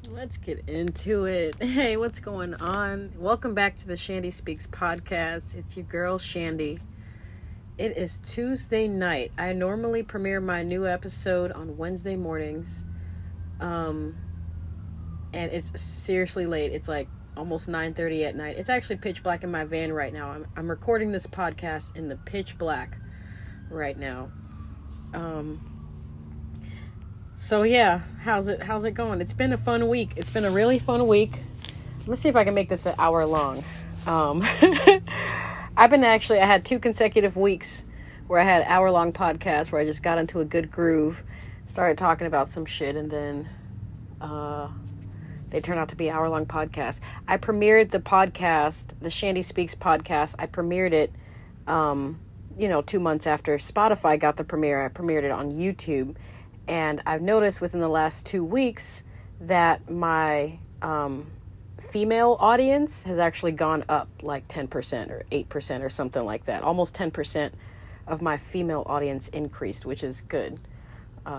Let's get into it. Hey, what's going on? Welcome back to the Chandie Speaks podcast. It's your girl, Chandie. It is Tuesday night. I normally premiere my new episode on Wednesday mornings. And it's seriously late. It's like almost 9:30 at night. It's actually pitch black in my van right now. I'm recording this podcast in the pitch black right now. So yeah, how's it going? It's been a fun week. It's been a really fun week. Let's see if I can make this an hour long. I had 2 consecutive weeks where I had hour-long podcasts where I just got into a good groove, started talking about some shit, and then they turned out to be hour-long podcasts. I premiered the podcast, the Chandie Speaks podcast. I premiered it, 2 months after Spotify got the premiere. I premiered it on YouTube. And I've noticed within the last 2 weeks that my female audience has actually gone up like 10% or 8% or something like that. Almost 10% of my female audience increased, which is good.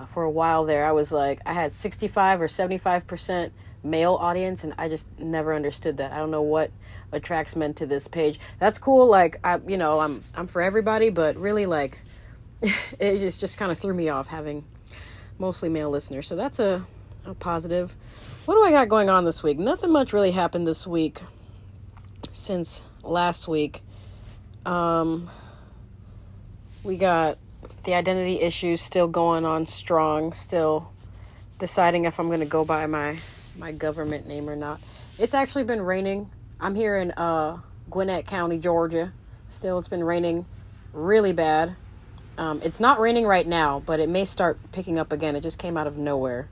For a while there, I had 65 or 75% male audience, and I just never understood that. I don't know what attracts men to this page. That's cool. Like, I'm for everybody, but really, like, it just kind of threw me off having mostly male listeners. So that's a positive. What do I got going on this week? Nothing much really happened this week since last week. We got the identity issues still going on strong, still deciding if I'm going to go by my government name or not. It's actually been raining. I'm here in Gwinnett County, Georgia. Still, it's been raining really bad. It's not raining right now, but it may start picking up again. It just came out of nowhere.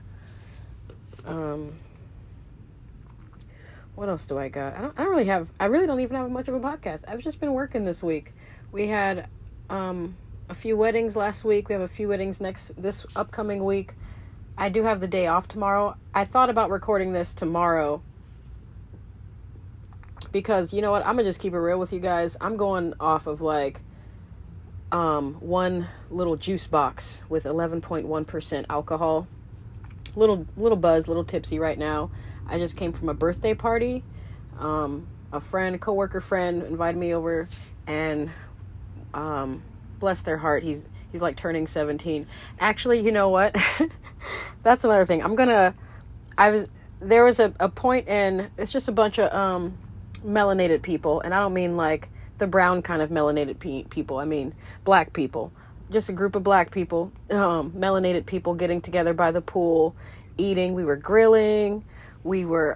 What else do I got? I really don't even have much of a podcast. I've just been working this week. We had a few weddings last week. We have a few weddings this upcoming week. I do have the day off tomorrow. I thought about recording this tomorrow because, you know what? I'm going to just keep it real with you guys. I'm going off of one little juice box with 11.1% alcohol. Little buzz, little tipsy right now. I just came from a birthday party. A coworker friend invited me over, and bless their heart, he's like turning 17. Actually, you know what? That's another thing. There was a point in, it's just a bunch of melanated people, and I don't mean like the brown kind of melanated people. I mean, black people. Just a group of black people, melanated people getting together by the pool, eating. We were grilling. We were,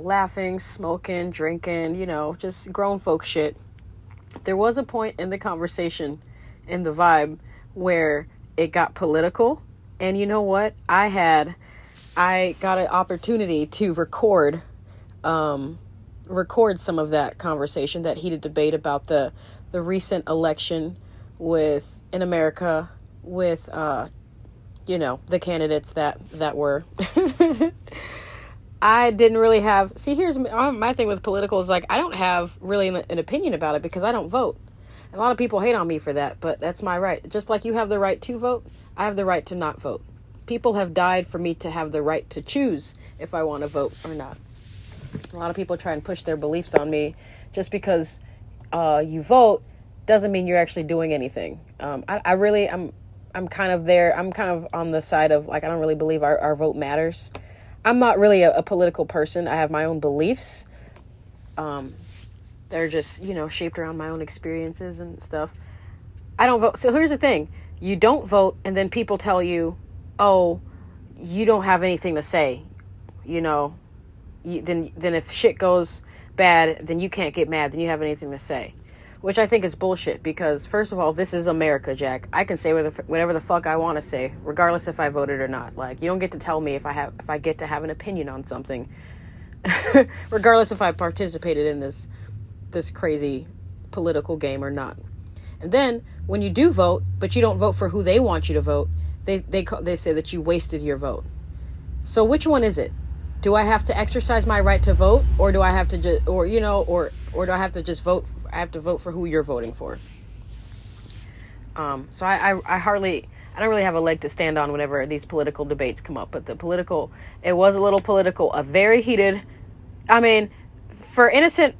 laughing, smoking, drinking, just grown folk shit. There was a point in the conversation, in the vibe, where it got political. And you know what? I got an opportunity to record some of that conversation, that heated debate about the recent election in America with the candidates that were I didn't really have, here's my thing with political is like, I don't have really an opinion about it because I don't vote. A lot of people hate on me for that, but that's my right. Just like you have the right to vote, I have the right to not vote. People have died for me to have the right to choose if I want to vote or not. A lot of people try and push their beliefs on me. Just because you vote doesn't mean you're actually doing anything. I'm kind of there. I'm kind of on the side of, like, I don't really believe our vote matters. I'm not really a political person. I have my own beliefs. They're just, shaped around my own experiences and stuff. I don't vote. So here's the thing. You don't vote, and then people tell you, oh, you don't have anything to say. Then if shit goes bad, then you can't get mad. Then you have anything to say, which I think is bullshit. Because first of all, this is America, Jack. I can say whatever the fuck I want to say, regardless if I voted or not. Like, you don't get to tell me if I get to have an opinion on something, regardless if I participated in this crazy political game or not. And then when you do vote, but you don't vote for who they want you to vote, they say that you wasted your vote. So which one is it? Do I have to exercise my right to vote, or do I have to just, or do I have to just vote? I have to vote for who you're voting for. So I I don't really have a leg to stand on whenever these political debates come up. But it was a little political, a very heated. I mean, for innocent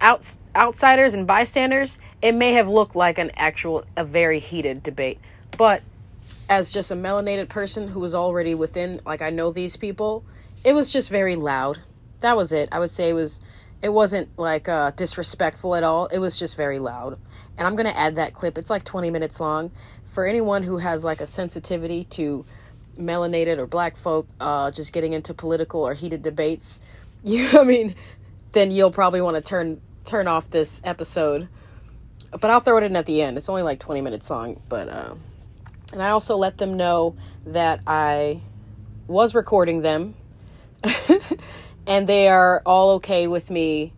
outsiders and bystanders, it may have looked like a very heated debate. But as just a melanated person who was already within, like, I know these people, it was just very loud. That was it. I would say it wasn't like disrespectful at all. It was just very loud. And I'm going to add that clip. It's like 20 minutes long. For anyone who has like a sensitivity to melanated or black folk just getting into political or heated debates, then you'll probably want to turn off this episode. But I'll throw it in at the end. It's only like 20 minutes long. But and I also let them know that I was recording them. And they are all okay with me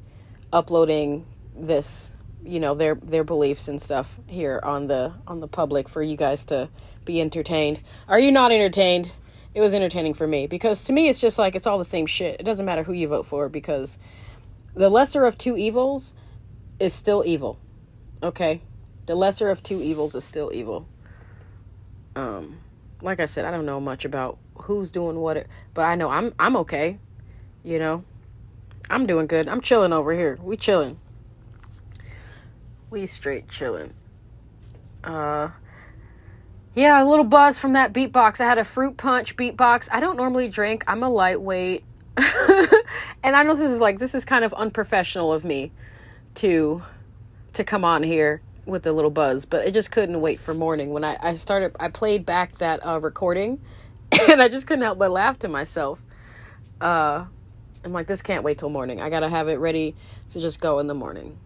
uploading this, their beliefs and stuff here on the public for you guys to be entertained. Are you not entertained? It was entertaining for me, because to me it's just like it's all the same shit. It doesn't matter who you vote for, because the lesser of two evils is still evil. Okay? The lesser of two evils is still evil. Like I said, I don't know much about who's doing what, but I know I'm okay. I'm doing good. I'm chilling over here. We chilling. We straight chilling. Yeah, a little buzz from that beatbox. I had a fruit punch beatbox. I don't normally drink. I'm a lightweight. And I know this is kind of unprofessional of me to come on here with a little buzz, but it just couldn't wait for morning. When I played back that recording, and I just couldn't help but laugh to myself. I'm like, this can't wait till morning. I gotta have it ready to just go in the morning.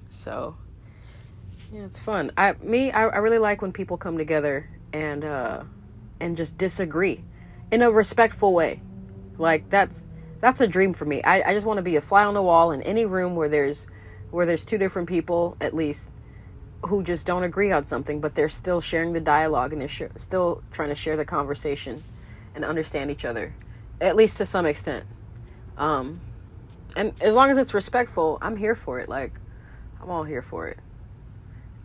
So, yeah, it's fun. I really like when people come together and just disagree in a respectful way. Like, that's a dream for me. I just want to be a fly on the wall in any room where there's two different people, at least, who just don't agree on something, but they're still sharing the dialogue, and they're still trying to share the conversation and understand each other, at least to some extent. And as long as it's respectful, I'm here for it. Like, I'm all here for it.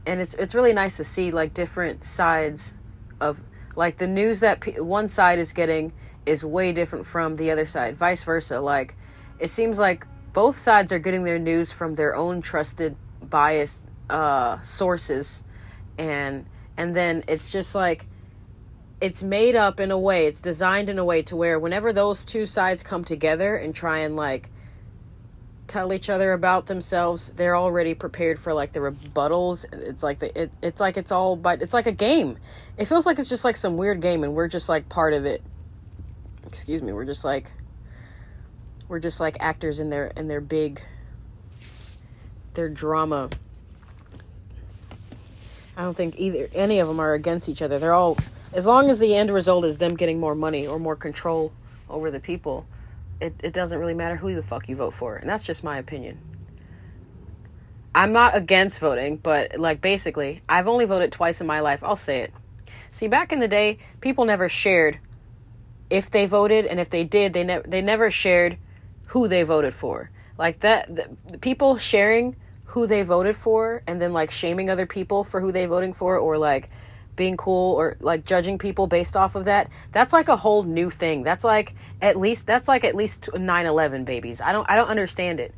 And it's really nice to see, like, different sides of, like, the news that one side is getting is way different from the other side, vice versa. Like, it seems like both sides are getting their news from their own trusted, biased sources, and then it's just like, it's made up in a way, it's designed in a way to where whenever those two sides come together and try and, like, tell each other about themselves, they're already prepared for, like, the rebuttals. It's like it's like a game. It feels like it's just like some weird game, and we're just like part of it. Excuse me. We're just like actors in their drama. I don't think any of them are against each other. They're all, as long as the end result is them getting more money or more control over the people, it doesn't really matter who the fuck you vote for. And that's just my opinion. I'm not against voting, but, like, basically, I've only voted twice in my life. I'll say it. See, back in the day, people never shared if they voted, and if they did, they never shared who they voted for. Like, the people sharing who they voted for and then, like, shaming other people for who they voting for, or, like, being cool, or, like, judging people based off of that, that's like a whole new thing. That's like at least 9/11 babies. I don't understand it.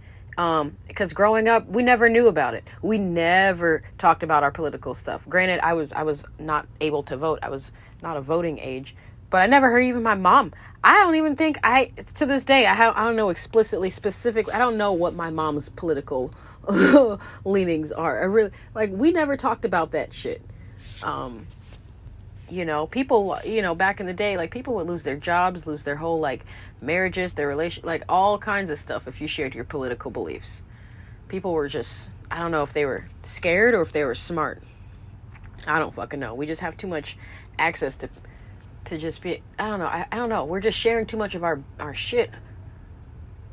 Because growing up, we never knew about it. We never talked about our political stuff. Granted, I was not able to vote. I was not a voting age, but I never heard even my mom. I don't even think to this day, I don't know specifically. I don't know what my mom's political leanings are. I really, like, we never talked about that shit. People, back in the day, like, people would lose their jobs, lose their whole, like, marriages, their relation, like, all kinds of stuff if you shared your political beliefs. People were just, I don't know if they were scared or if they were smart. I don't fucking know. We just have too much access to just be, I don't know. I don't know. We're just sharing too much of our shit.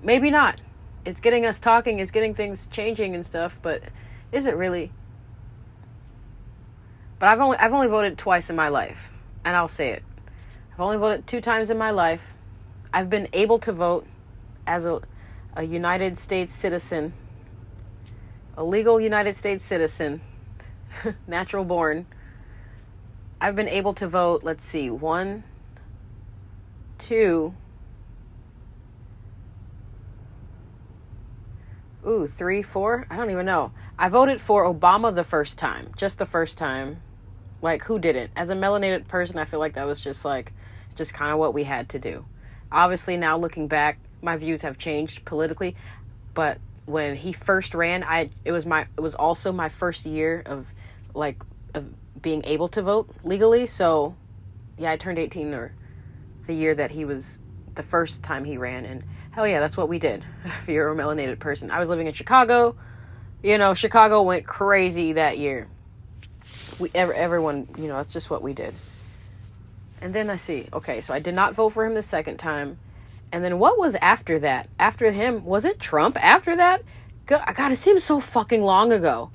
Maybe not. It's getting us talking. It's getting things changing and stuff, but is it really? But I've only voted twice in my life, and I'll say it. I've only voted 2 times in my life. I've been able to vote as a United States citizen, a legal United States citizen, natural born, I've been able to vote, let's see, 1, 2, 3, 4. I don't even know. I voted for Obama the first time, just the first time. Like, who didn't? As a melanated person, I feel like that was just kind of what we had to do. Obviously, now looking back, my views have changed politically, but when he first ran, it was also my first year of being able to vote legally. So yeah, I turned 18 or the year that he was the first time he ran, and hell yeah, that's what we did. If you're a melanated person, I was living in Chicago. Chicago went crazy that year. Everyone, that's just what we did. And then so I did not vote for him the second time. And then what was after that? After him, was it Trump after that? God, it seems so fucking long ago.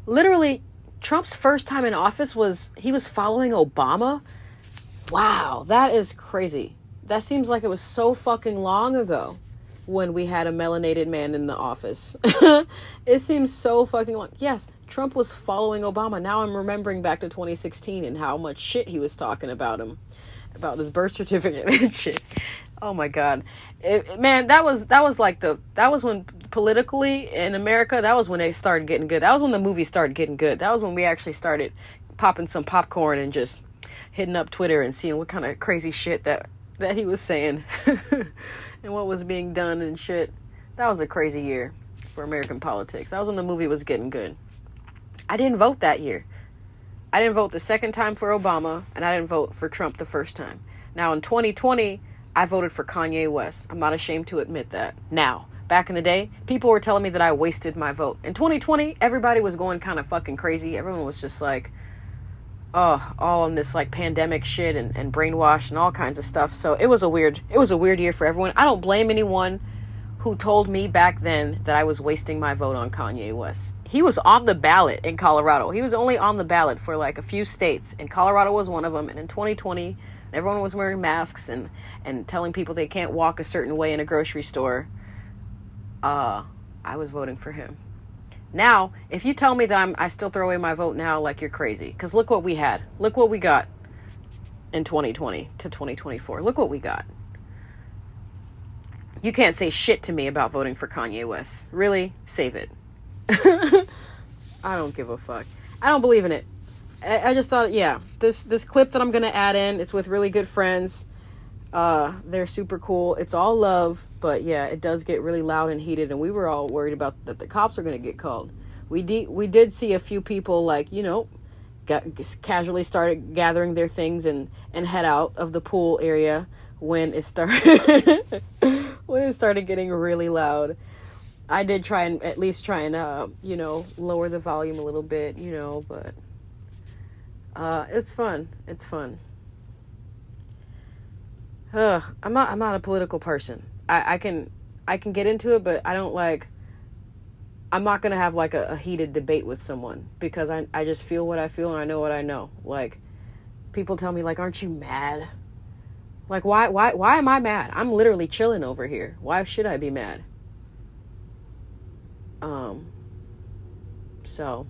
Literally, Trump's first time in office he was following Obama. Wow, that is crazy. That seems like it was so fucking long ago when we had a melanated man in the office. It seems so fucking long. Yes, Trump was following Obama. Now I'm remembering back to 2016 and how much shit he was talking about him. About his birth certificate and shit. Oh my God. Man, that was when politically in America, that was when they started getting good. That was when the movies started getting good. That was when we actually started popping some popcorn and just hitting up Twitter and seeing what kind of crazy shit that he was saying and what was being done and shit. That was a crazy year for American politics. That was when the movie was getting good. I didn't vote that year. I didn't vote the second time for Obama, and I didn't vote for Trump the first time. Now, in 2020, I voted for Kanye West. I'm not ashamed to admit that. Now, back in the day, people were telling me that I wasted my vote. In 2020, everybody was going kind of fucking crazy. Everyone was just like, all on this like pandemic shit and brainwash and all kinds of stuff. So it was a weird year for everyone. I don't blame anyone who told me back then that I was wasting my vote on Kanye West. He was on the ballot in Colorado. He was only on the ballot for like a few states, and Colorado was one of them. And in 2020, everyone was wearing masks and telling people they can't walk a certain way in a grocery store. I was voting for him. Now, if you tell me that I still throw away my vote now, like, you're crazy. Because look what we had. Look what we got in 2020 to 2024. Look what we got. You can't say shit to me about voting for Kanye West. Really? Save it. I don't give a fuck. I don't believe in it. I just thought, yeah, this clip that I'm going to add in, it's with really good friends. They're super cool. It's all love, but yeah, it does get really loud and heated, and we were all worried about that the cops are going to get called. We did see a few people, like, casually started gathering their things and head out of the pool area when it started when it started getting really loud. I did try and lower the volume a little bit, but it's fun. It's fun. I'm not a political person. I can get into it, but I'm not going to have like a heated debate with someone, because I just feel what I feel and I know what I know. Like, people tell me, like, aren't you mad? Like, why am I mad? I'm literally chilling over here. Why should I be mad? So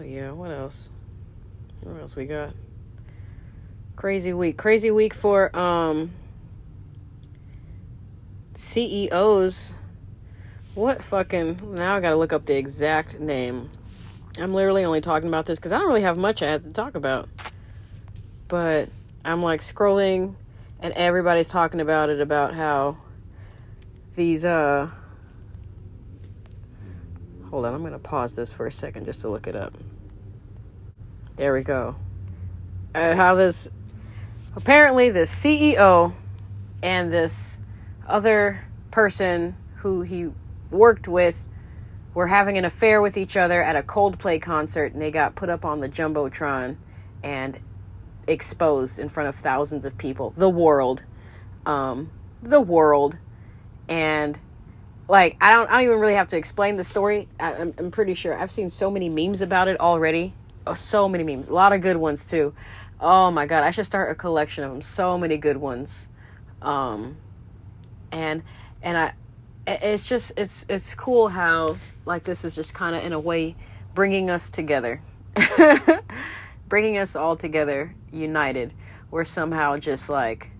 yeah, what else we got? Crazy week for CEOs. What fucking, now I gotta look up the exact name. I'm literally only talking about this because I don't really have much I have to talk about, but I'm like scrolling and everybody's talking about it, about how these hold on, I'm gonna pause this for a second just to look it up. There we go. How this, apparently this CEO and this other person who he worked with were having an affair with each other at a Coldplay concert, and they got put up on the Jumbotron and exposed in front of thousands of people. The world. And like, I don't even really have to explain the story. I'm pretty sure I've seen so many memes about it already. Oh, so many memes. A lot of good ones too. Oh my God, I should start a collection of them. So many good ones. It's cool how, like, this is just kind of in a way bringing us together. bringing us all together, united. We're somehow just like,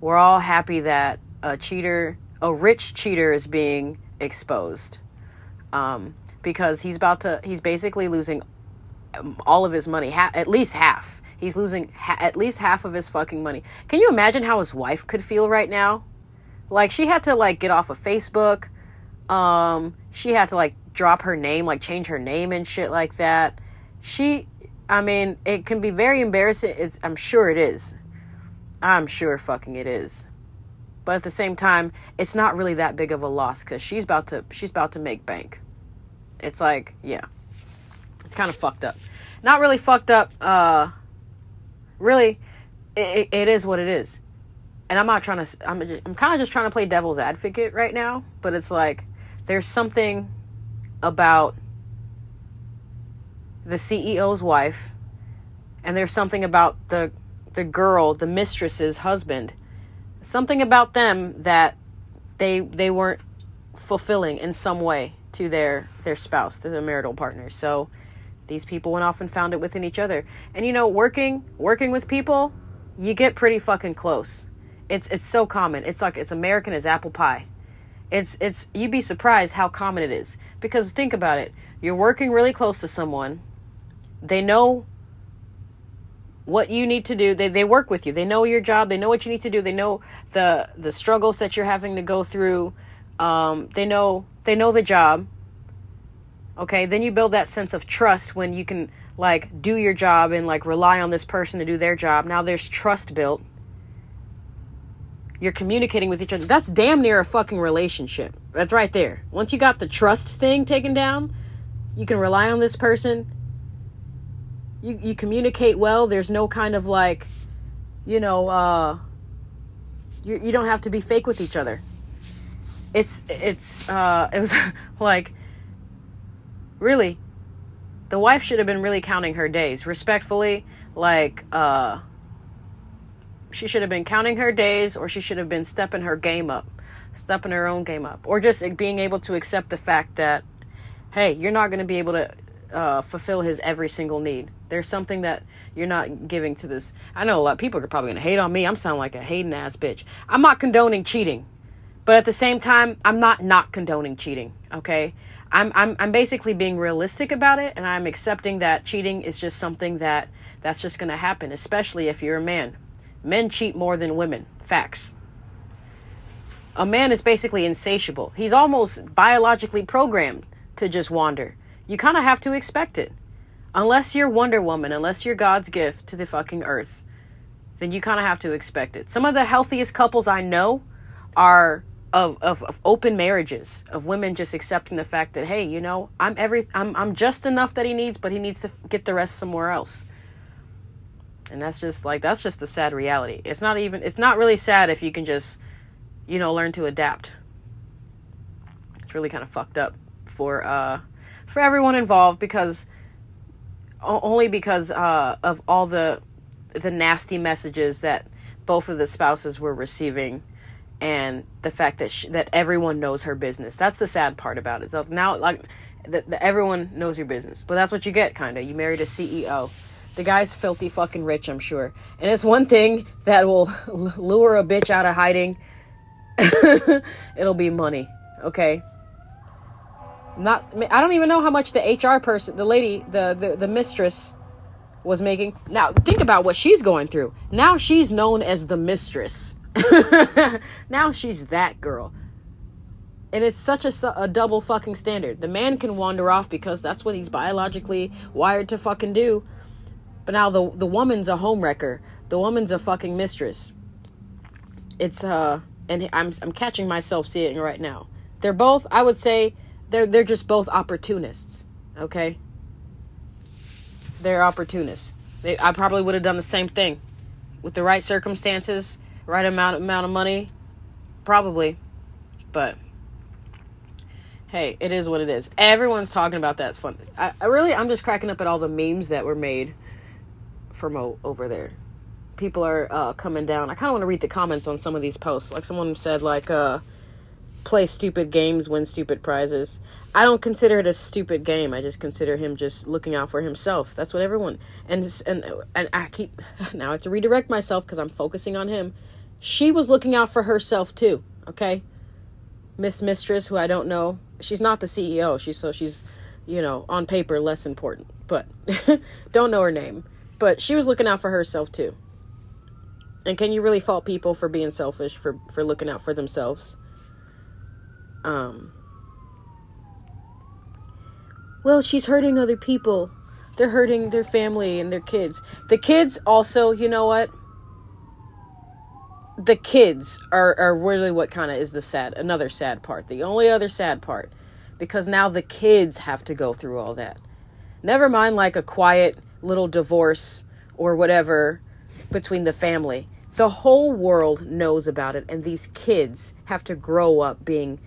we're all happy that a rich cheater is being exposed. Because he's basically losing all of his money, at least half. He's losing at least half of his fucking money. Can you imagine how his wife could feel right now? Like, she had to, like, get off of Facebook. She had to, like, drop her name, like, change her name and shit like that. It can be very embarrassing. I'm sure it is. I'm sure fucking it is. But at the same time, it's not really that big of a loss because she's about to make bank. It's like, yeah. It's kind of fucked up. Not really fucked up, really, it is what it is. And I'm kind of just trying to play devil's advocate right now, but it's like, there's something about the CEO's wife, and there's something about the girl, the mistress's husband, something about them that they weren't fulfilling in some way to their spouse, to their marital partner. So these people went off and found it within each other. And, you know, working with people, you get pretty fucking close. It's so common. It's like, it's American as apple pie. You'd be surprised how common it is. Because think about it. You're working really close to someone. They know what you need to do. They work with you. They know your job. They know what you need to do. They know the struggles that you're having to go through. They know the job. Okay, then you build that sense of trust when you can, like, do your job and, like, rely on this person to do their job. Now there's trust built. You're communicating with each other. That's damn near a fucking relationship. That's right there. Once you got the trust thing taken down, you can rely on this person. You communicate well. There's no kind of, like, you don't have to be fake with each other. It was like, really, the wife should have been really counting her days. Respectfully, like, she should have been counting her days, or she should have been stepping her own game up, or just being able to accept the fact that, hey, you're not going to be able to fulfill his every single need. There's something that you're not giving to this. I know a lot of people are probably going to hate on me. I'm sounding like a hating ass bitch. I'm not condoning cheating, but at the same time, I'm not condoning cheating. Okay. I'm basically being realistic about it, and I'm accepting that cheating is just something that's just going to happen, especially if you're a man. Men cheat more than women. Facts. A man is basically insatiable. He's almost biologically programmed to just wander. You kind of have to expect it. Unless you're Wonder Woman, unless you're God's gift to the fucking earth, then you kind of have to expect it. Some of the healthiest couples I know are of open marriages, of women just accepting the fact that, hey, you know, I'm just enough that he needs, but he needs to get the rest somewhere else. And that's just the sad reality. It's not really sad if you can just, you know, learn to adapt. It's really kind of fucked up for everyone involved, because of all the nasty messages that both of the spouses were receiving, and the fact that everyone knows her business. That's the sad part about it. So now, like, everyone knows your business, but that's what you get, kind of. You married a CEO. The guy's filthy fucking rich, I'm sure. And it's one thing that will lure a bitch out of hiding. It'll be money, okay? I don't even know how much the HR person, the lady, the mistress was making. Now, think about what she's going through. Now she's known as the mistress. Now she's that girl. And it's such a double fucking standard. The man can wander off because that's what he's biologically wired to fucking do. But now the woman's a homewrecker. The woman's a fucking mistress. It's and I'm catching myself seeing it right now. They're both, I would say, they're just both opportunists. Okay? They're opportunists. I probably would have done the same thing. With the right circumstances, right amount of money, probably. But hey, it is what it is. Everyone's talking about that. It's fun. I'm just cracking up at all the memes that were made from over there. People are coming down. I kind of want to read the comments on some of these posts. Like, someone said, like, play stupid games, win stupid prizes. I don't consider it a stupid game. I just consider him just looking out for himself. That's what everyone, and I keep, now I have to redirect myself because I'm focusing on him. She was looking out for herself too, okay? Mistress, who I don't know, she's not the CEO. She's, on paper less important, but don't know her name. But she was looking out for herself too. And can you really fault people for being selfish, for looking out for themselves? Well, she's hurting other people. They're hurting their family and their kids. The kids also, you know what? The kids are really what kind of is another sad part. The only other sad part. Because now the kids have to go through all that. Never mind like a quiet little divorce or whatever between the family. The whole world knows about it, and these kids have to grow up being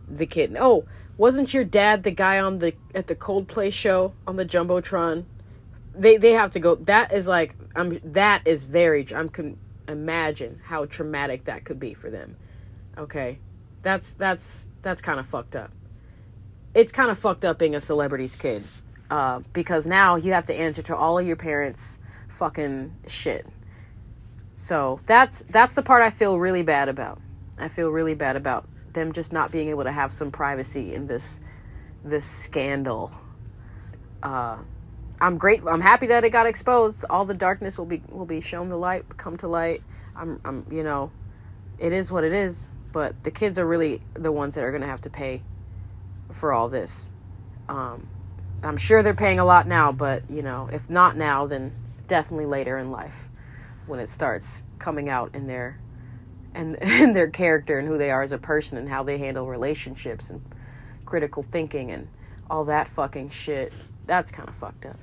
the kid. Oh, wasn't your dad the guy at the Coldplay show on the Jumbotron? They have to go. That is like that is very. I can imagine how traumatic that could be for them. Okay, that's kind of fucked up. It's kind of fucked up being a celebrity's kid, because now you have to answer to all of your parents' fucking shit. So that's the part I feel really bad about. I feel really bad about them just not being able to have some privacy in this scandal. I'm happy that it got exposed. All the darkness will be shown come to light. It is what it is, but the kids are really the ones that are going to have to pay for all this. I'm sure they're paying a lot now, but if not now, then definitely later in life, when it starts coming out in their character and who they are as a person and how they handle relationships and critical thinking and all that fucking shit. That's kind of fucked up.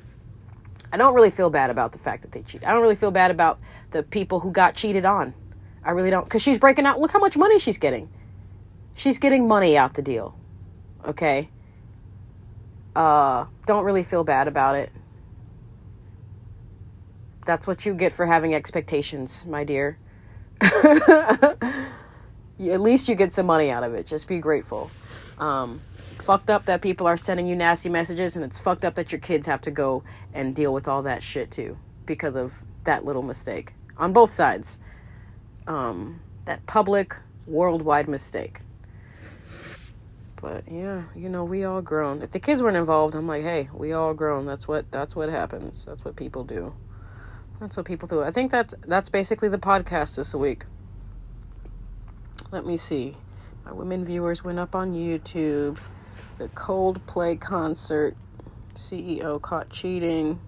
I don't really feel bad about the fact that they cheated. I don't really feel bad about the people who got cheated on. I really don't, because she's breaking out. Look how much money she's getting. She's getting money out the deal. Okay? Don't really feel bad about it. That's what you get for having expectations, my dear. At least you get some money out of it. Just be grateful. Fucked up that people are sending you nasty messages, and it's fucked up that your kids have to go and deal with all that shit too because of that little mistake on both sides. That public, worldwide mistake. But yeah, we all grown. If the kids weren't involved, I'm like, hey, we all grown. That's what happens. That's what people do. That's what people do. I think that's basically the podcast this week. Let me see. My women viewers went up on YouTube. The Coldplay concert. CEO caught cheating.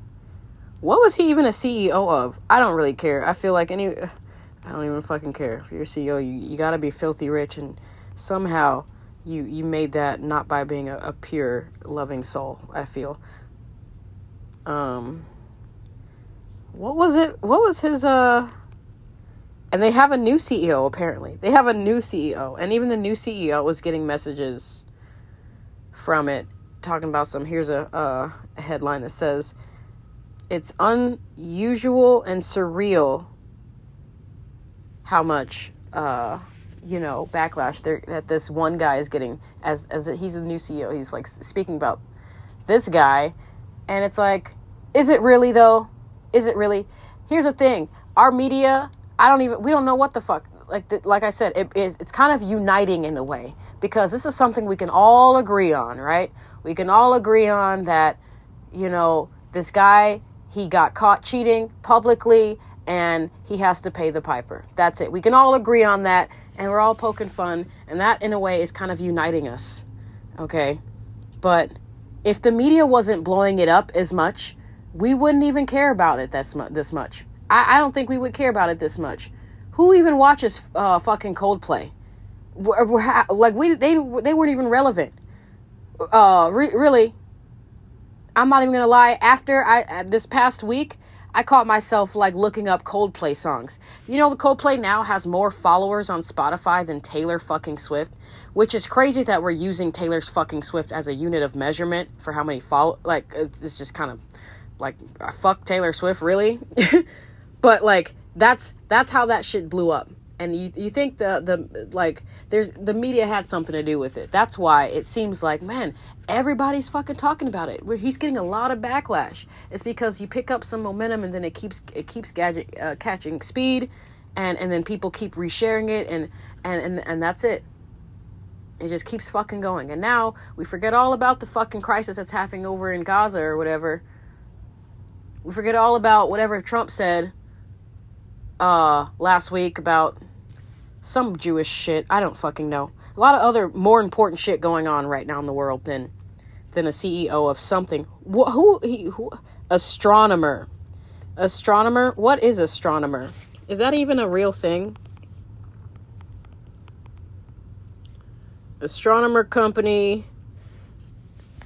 What was he even a CEO of? I don't really care. I feel like I don't even fucking care. If you're a CEO, you gotta be filthy rich, and somehow you made that not by being a pure, loving soul, I feel. What was it? What was his, and they have a new CEO, apparently. They have a new CEO, and even the new CEO was getting messages from it, talking about here's a headline that says, it's unusual and surreal how much, backlash that this one guy is getting as he's the new CEO. He's like speaking about this guy, and it's like, is it really though? Is it really? Here's the thing. Our media, we don't know what the fuck. Like I said, it's kind of uniting in a way, because this is something we can all agree on, right? We can all agree on that, this guy, he got caught cheating publicly and he has to pay the piper. That's it. We can all agree on that, and we're all poking fun, and that in a way is kind of uniting us. Okay? But if the media wasn't blowing it up as much, we wouldn't even care about it this much. I don't think we would care about it this much. Who even watches fucking Coldplay? They weren't even relevant. Really, I'm not even gonna lie. After this past week, I caught myself looking up Coldplay songs. The Coldplay now has more followers on Spotify than Taylor fucking Swift, which is crazy that we're using Taylor's fucking Swift as a unit of measurement for how many it's just kind of fuck Taylor Swift, really. But that's how that shit blew up. And you think the media had something to do with it. That's why it seems like, man, everybody's fucking talking about it. He's getting a lot of backlash. It's because you pick up some momentum and then it keeps catching speed, and then people keep resharing it, and that's it. It just keeps fucking going. And now we forget all about the fucking crisis that's happening over in Gaza or whatever. We forget all about whatever Trump said last week about some Jewish shit. I don't fucking know. A lot of other more important shit going on right now in the world than a CEO of something. Who? Astronomer. Astronomer? What is astronomer? Is that even a real thing? Astronomer Company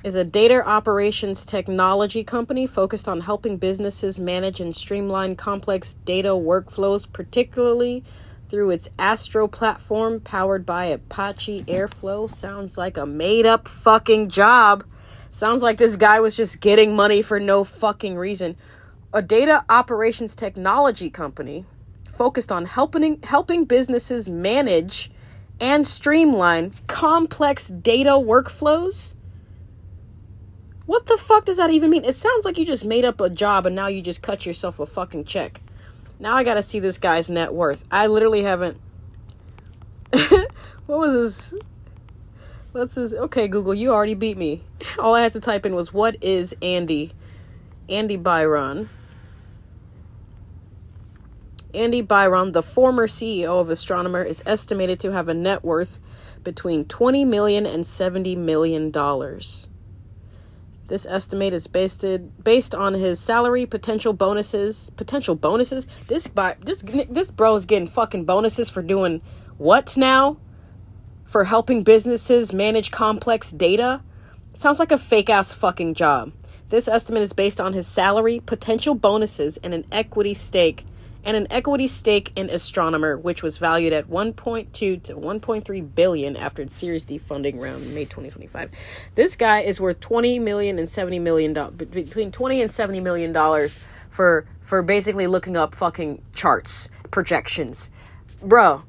is a data operations technology company focused on helping businesses manage and streamline complex data workflows, particularly through its Astro platform powered by Apache Airflow. Sounds like a made-up fucking job. Sounds like this guy was just getting money for no fucking reason. A data operations technology company focused on helping businesses manage and streamline complex data workflows? What the fuck does that even mean? It sounds like you just made up a job and now you just cut yourself a fucking check. Now I gotta see this guy's net worth. I literally haven't... What was his... What's his... Okay, Google, you already beat me. All I had to type in was, what is Andy? Andy Byron. Andy Byron, the former CEO of Astronomer, is estimated to have a net worth between $20 million and $70 million. This estimate is based on his salary, potential bonuses. Potential bonuses? This bro is getting fucking bonuses for doing what now? For helping businesses manage complex data? Sounds like a fake ass fucking job. This estimate is based on his salary, potential bonuses, and an equity stake in Astronomer, which was valued at $1.2 to $1.3 billion after its Series D funding round in May 2025. This guy is worth $20 million and $70 million, between $20 and $70 million for basically looking up fucking charts, projections. Bro,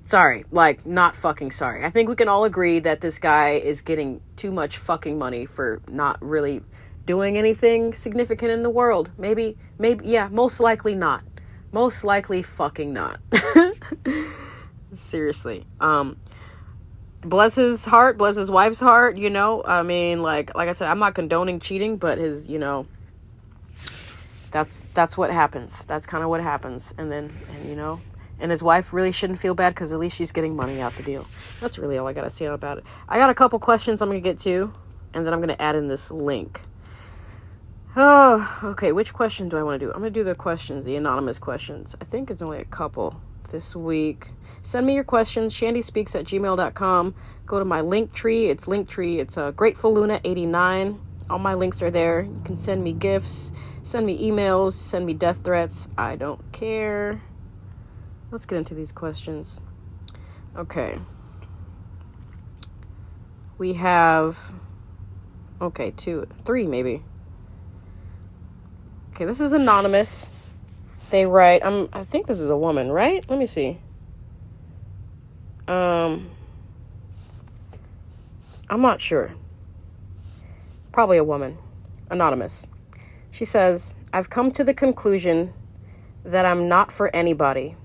sorry, like, not fucking sorry. I think we can all agree that this guy is getting too much fucking money for not really doing anything significant in the world. Maybe, yeah, most likely not. Most likely fucking not. Seriously. Bless his heart, bless his wife's heart, you know? I mean, like I said, I'm not condoning cheating, but his, you know, that's what happens. That's kind of what happens. And you know, and his wife really shouldn't feel bad because at least she's getting money out the deal. That's really all I got to say about it. I got a couple questions I'm going to get to, and then I'm going to add in this link. Oh, okay. Which question do I want to do? I'm going to do the questions, the anonymous questions. I think it's only a couple this week. Send me your questions, shandyspeaks@gmail.com. Go to my link tree. It's Grateful Luna 89. All my links are there. You can send me gifts, send me emails, send me death threats. I don't care. Let's get into these questions. Okay. We have, okay, 2, 3 maybe. Okay, this is anonymous. They write, I think this is a woman, right? Let me see. I'm not sure. Probably a woman. Anonymous. She says, I've come to the conclusion that I'm not for anybody.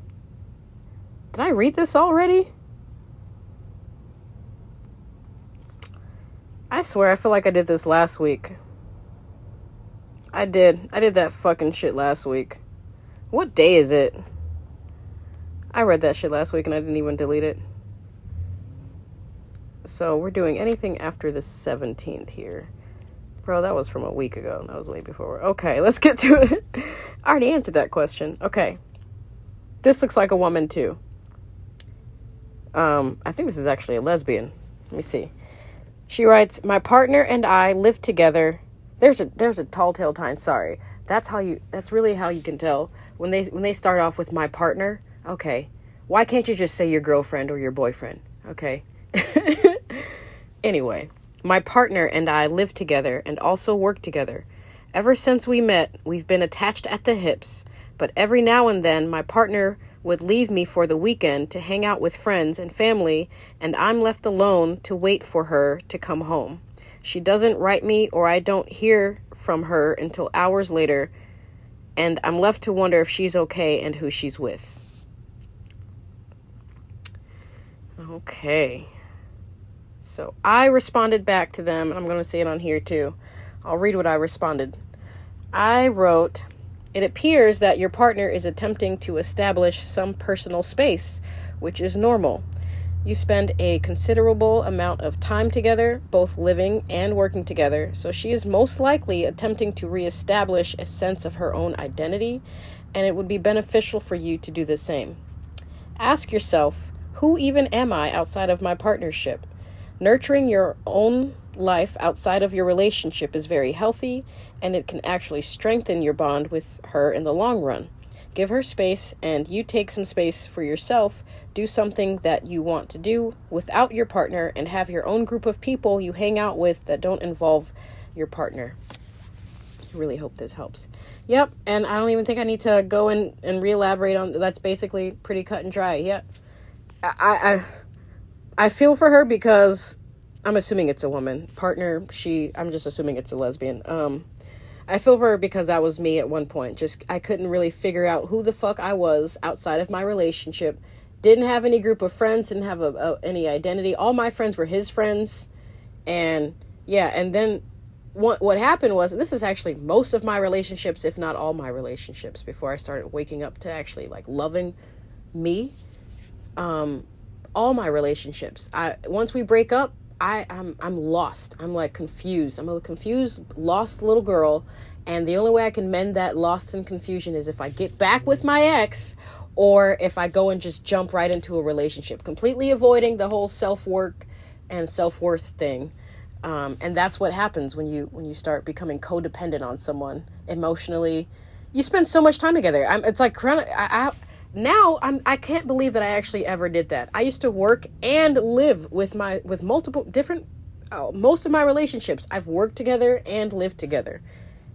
Did I read this already? I swear, I feel like I did this last week. I did that fucking shit last week. What day is it? I read that shit last week and I didn't even delete it. So we're doing anything after the 17th here. Bro, that was from a week ago. That was way before. Okay, let's get to it. I already answered that question. Okay. This looks like a woman too. I think this is actually a lesbian. Let me see. She writes, my partner and I live together. There's a tall tale time. Sorry. That's really how you can tell when they start off with my partner. Okay. Why can't you just say your girlfriend or your boyfriend? Okay. Anyway, my partner and I live together and also work together. Ever since we met, we've been attached at the hips, but every now and then my partner would leave me for the weekend to hang out with friends and family, and I'm left alone to wait for her to come home. She doesn't write me, or I don't hear from her until hours later, and I'm left to wonder if she's okay and who she's with. Okay. So I responded back to them, and I'm going to say it on here too. I'll read what I responded. I wrote, "It appears that your partner is attempting to establish some personal space, which is normal. You spend a considerable amount of time together, both living and working together, so she is most likely attempting to reestablish a sense of her own identity, and it would be beneficial for you to do the same. Ask yourself, who even am I outside of my partnership? Nurturing your own life outside of your relationship is very healthy, and it can actually strengthen your bond with her in the long run. Give her space, and you take some space for yourself. Do something that you want to do without your partner, and have your own group of people you hang out with that don't involve your partner." I really hope this helps. Yep, and I don't even think I need to go in and re-elaborate on that's basically pretty cut and dry. Yeah. I feel for her because I'm assuming it's a woman. Partner, I'm just assuming it's a lesbian. I feel for her because that was me at one point. Just, I couldn't really figure out who the fuck I was outside of my relationship. Didn't have any group of friends, didn't have any identity. All my friends were his friends. And yeah, and then what happened was, and this is actually most of my relationships, if not all my relationships, before I started waking up to actually like loving me. All my relationships. Once we break up, I'm lost. I'm like confused. I'm a confused, lost little girl. And the only way I can mend that lost and confusion is if I get back with my ex, or if I go and just jump right into a relationship, completely avoiding the whole self-work and self-worth thing. And that's what happens when you start becoming codependent on someone emotionally. You spend so much time together. It's like now I can't believe that I actually ever did that. I used to work and live with multiple different, most of my relationships, I've worked together and lived together.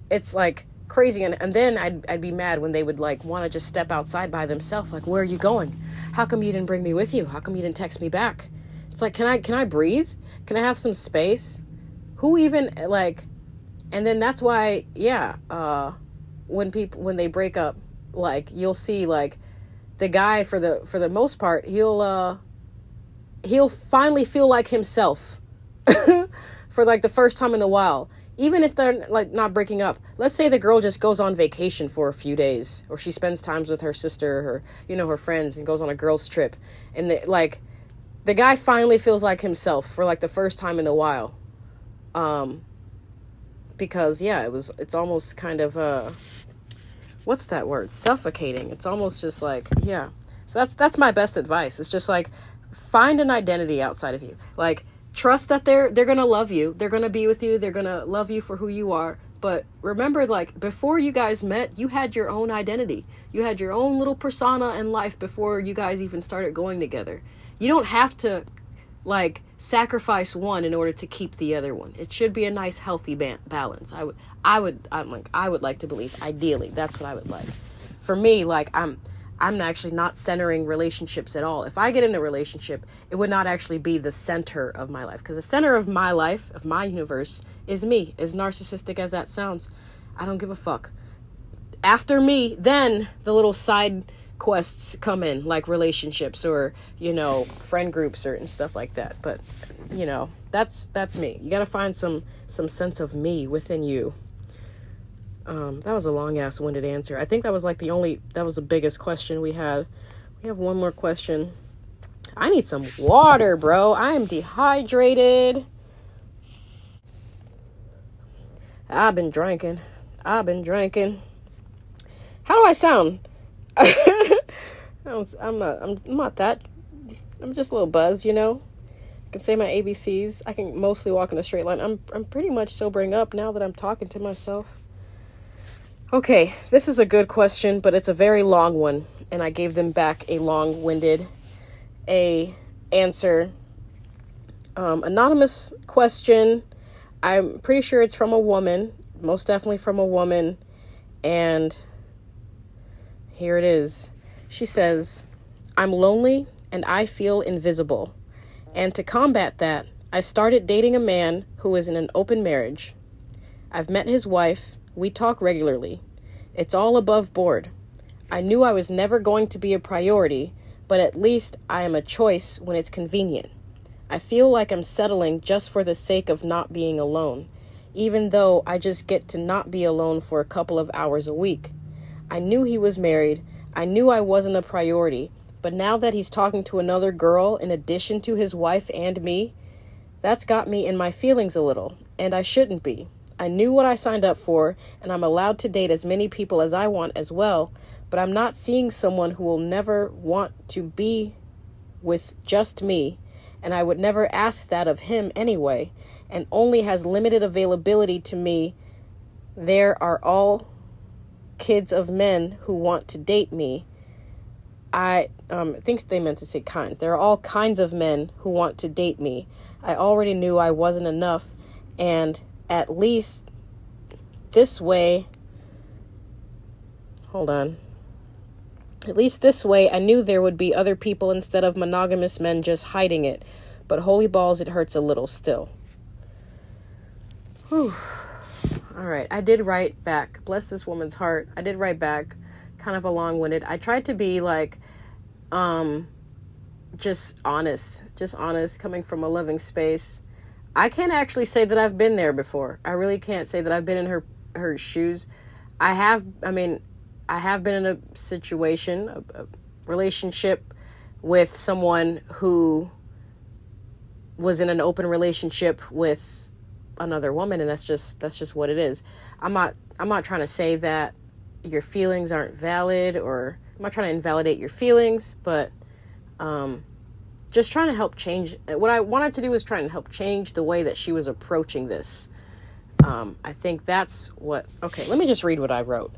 It's like crazy. And then I'd be mad when they would like want to just step outside by themselves. Like, where are you going? How come you didn't bring me with you? How come you didn't text me back? It's like, can I breathe? Can I have some space? Who even like, and then that's why, yeah, when they break up, like you'll see like, the guy, for the most part, he'll finally feel like himself for like the first time in a while. Even if they're like not breaking up. Let's say the girl just goes on vacation for a few days, or she spends times with her sister or her friends and goes on a girls trip, and the guy finally feels like himself for like the first time in a while. Because yeah, it's almost kind of what's that word? Suffocating. It's almost just like, yeah. So that's my best advice. It's just like, find an identity outside of you. Like, trust that they're going to love you. They're going to be with you. They're going to love you for who you are. But remember, like, before you guys met, you had your own identity. You had your own little persona in life before you guys even started going together. You don't have to, like, sacrifice one in order to keep the other one. It should be a nice, healthy balance. I would like to believe, ideally, that's what I would like. For me, like, I'm actually not centering relationships at all. If I get in a relationship, it would not actually be the center of my life, because the center of my life, of my universe, is me. As narcissistic as that sounds, I don't give a fuck. After me, then the little side quests come in, like relationships or friend groups and stuff like that. But that's me. You got to find some sense of me within you. That was a long ass winded answer. I think that was like that was the biggest question we had. We have one more question. I need some water, bro. I am dehydrated. I've been drinking. How do I sound? I'm not that. I'm just a little buzzed, I can say my ABCs. I can mostly walk in a straight line. I'm pretty much sobering up now that I'm talking to myself. Okay, this is a good question, but it's a very long one, and I gave them back a long-winded answer. Anonymous question. I'm pretty sure it's from a woman, most definitely from a woman, and here it is. She says, I'm lonely and I feel invisible. And to combat that, I started dating a man who is in an open marriage. I've met his wife. We talk regularly. It's all above board. I knew I was never going to be a priority, but at least I am a choice when it's convenient. I feel like I'm settling just for the sake of not being alone, even though I just get to not be alone for a couple of hours a week. I knew he was married. I knew I wasn't a priority, but now that he's talking to another girl in addition to his wife and me, that's got me in my feelings a little, and I shouldn't be. I knew what I signed up for, and I'm allowed to date as many people as I want as well, but I'm not seeing someone who will never want to be with just me, and I would never ask that of him anyway, and only has limited availability to me. There are all kids of men who want to date me. I think they meant to say kinds. There are all kinds of men who want to date me. I already knew I wasn't enough, and at least this way, at least this way, I knew there would be other people instead of monogamous men just hiding it. But holy balls, it hurts a little still. Whew. All right, I did write back. Bless this woman's heart. I did write back, kind of a long-winded. I tried to be like, just honest, coming from a loving space. I can't actually say that I've been there before. I really can't say that I've been in her shoes. I have been in a situation, a relationship with someone who was in an open relationship with another woman, and that's just what it is. I'm not trying to say that your feelings aren't valid, or I'm not trying to invalidate your feelings, but just trying to help change. What I wanted to do was trying to help change the way that she was approaching this. I think that's what... Okay, let me just read what I wrote.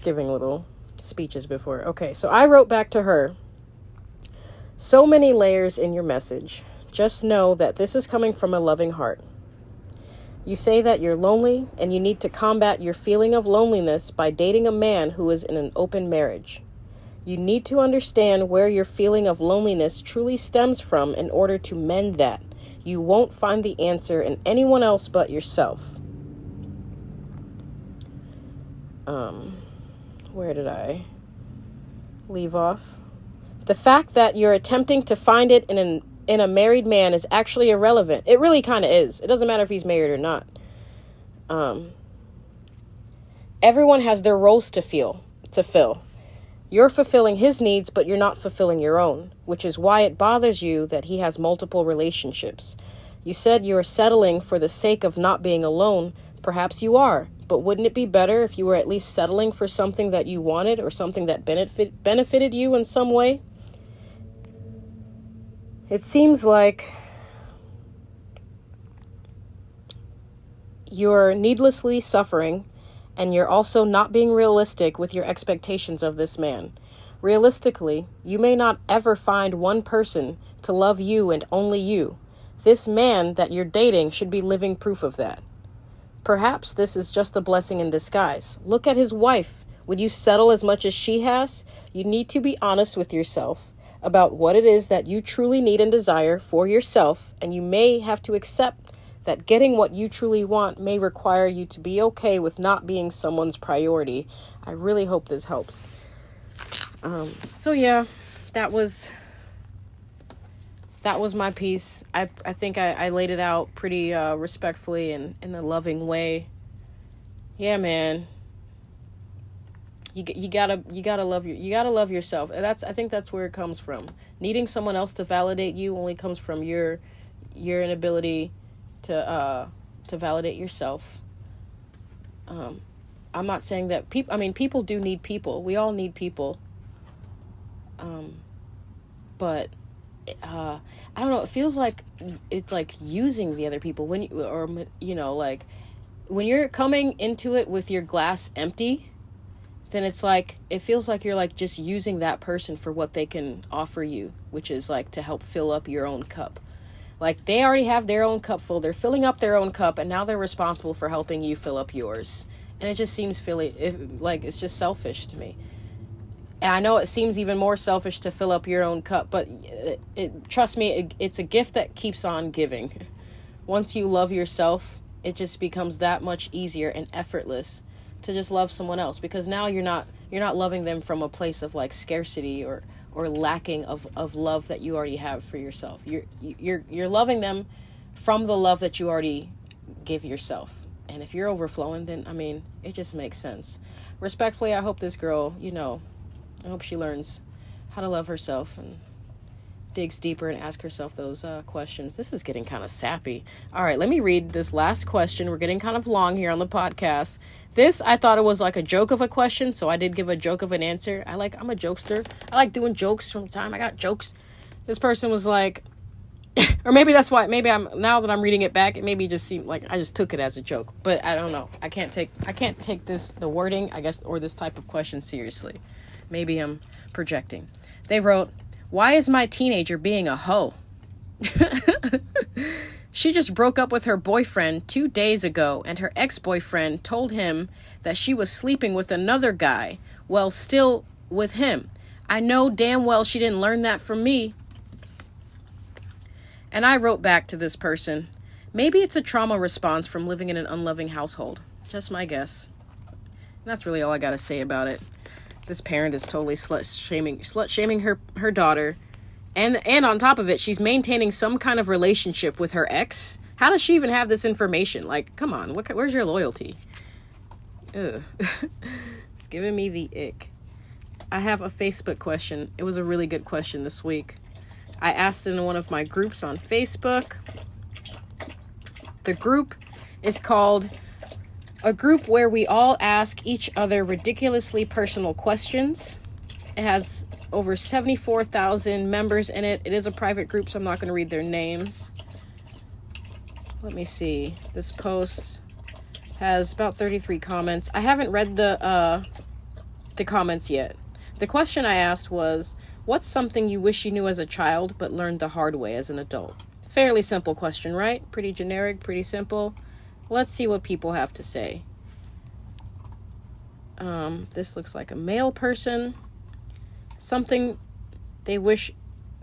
Giving little speeches before. Okay, so I wrote back to her. So many layers in your message. Just know that this is coming from a loving heart. You say that you're lonely and you need to combat your feeling of loneliness by dating a man who is in an open marriage. You need to understand where your feeling of loneliness truly stems from in order to mend that. You won't find the answer in anyone else but yourself. Where did I leave off? The fact that you're attempting to find it in a married man is actually irrelevant. It really kind of is. It doesn't matter if he's married or not. Everyone has their roles to fill. You're fulfilling his needs, but you're not fulfilling your own, which is why it bothers you that he has multiple relationships. You said you are settling for the sake of not being alone. Perhaps you are, but wouldn't it be better if you were at least settling for something that you wanted or something that benefited you in some way? It seems like you're needlessly suffering, and you're also not being realistic with your expectations of this man. Realistically, you may not ever find one person to love you and only you. This man that you're dating should be living proof of that. Perhaps this is just a blessing in disguise. Look at his wife. Would you settle as much as she has? You need to be honest with yourself about what it is that you truly need and desire for yourself, and you may have to accept that getting what you truly want may require you to be okay with not being someone's priority. I really hope this helps. So yeah, that was my piece. I think I laid it out pretty respectfully and in a loving way. Yeah, man. You gotta love yourself. And I think that's where it comes from. Needing someone else to validate you only comes from your inability to validate yourself. I'm not saying that people do need people. We all need people. But I don't know. It feels like it's like using the other people when when you're coming into it with your glass empty, then it's like, it feels like you're like just using that person for what they can offer you, which is like to help fill up your own cup. Like they already have their own cup full. They're filling up their own cup, and now they're responsible for helping you fill up yours. And it just seems like it's just selfish to me. And I know it seems even more selfish to fill up your own cup, but trust me, it's a gift that keeps on giving. Once you love yourself, it just becomes that much easier and effortless to just love someone else, because now you're not loving them from a place of like scarcity or lacking of love that you already have for yourself. You're loving them from the love that you already give yourself. And if you're overflowing, then I mean, it just makes sense. Respectfully, I hope this girl, I hope she learns how to love herself and digs deeper and asks herself those questions. This is getting kind of sappy. All right, let me read this last question. We're getting kind of long here on the podcast. This, I thought it was like a joke of a question, so I did give a joke of an answer. I'm a jokester. I like doing jokes from time. I got jokes. This person was like, or maybe that's why, now that I'm reading it back, it maybe just seemed like I just took it as a joke. But I don't know. I can't take the wording, I guess, or this type of question seriously. Maybe I'm projecting. They wrote, "Why is my teenager being a hoe?" She just broke up with her boyfriend 2 days ago, and her ex-boyfriend told him that she was sleeping with another guy while still with him. I know damn well she didn't learn that from me. And I wrote back to this person, maybe it's a trauma response from living in an unloving household. Just my guess. That's really all I gotta say about it. This parent is totally slut-shaming her daughter. And on top of it, she's maintaining some kind of relationship with her ex. How does she even have this information? Like, come on, where's your loyalty? Ugh. It's giving me the ick. I have a Facebook question. It was a really good question this week. I asked in one of my groups on Facebook. The group is called a group where we all ask each other ridiculously personal questions. It has over 74,000 members in it. It is a private group, so I'm not going to read their names. Let me see. This post has about 33 comments. I haven't read the comments yet. The question I asked was, what's something you wish you knew as a child but learned the hard way as an adult? Fairly simple question, right? Pretty generic, pretty simple. Let's see what people have to say. This looks like a male person. Something they wish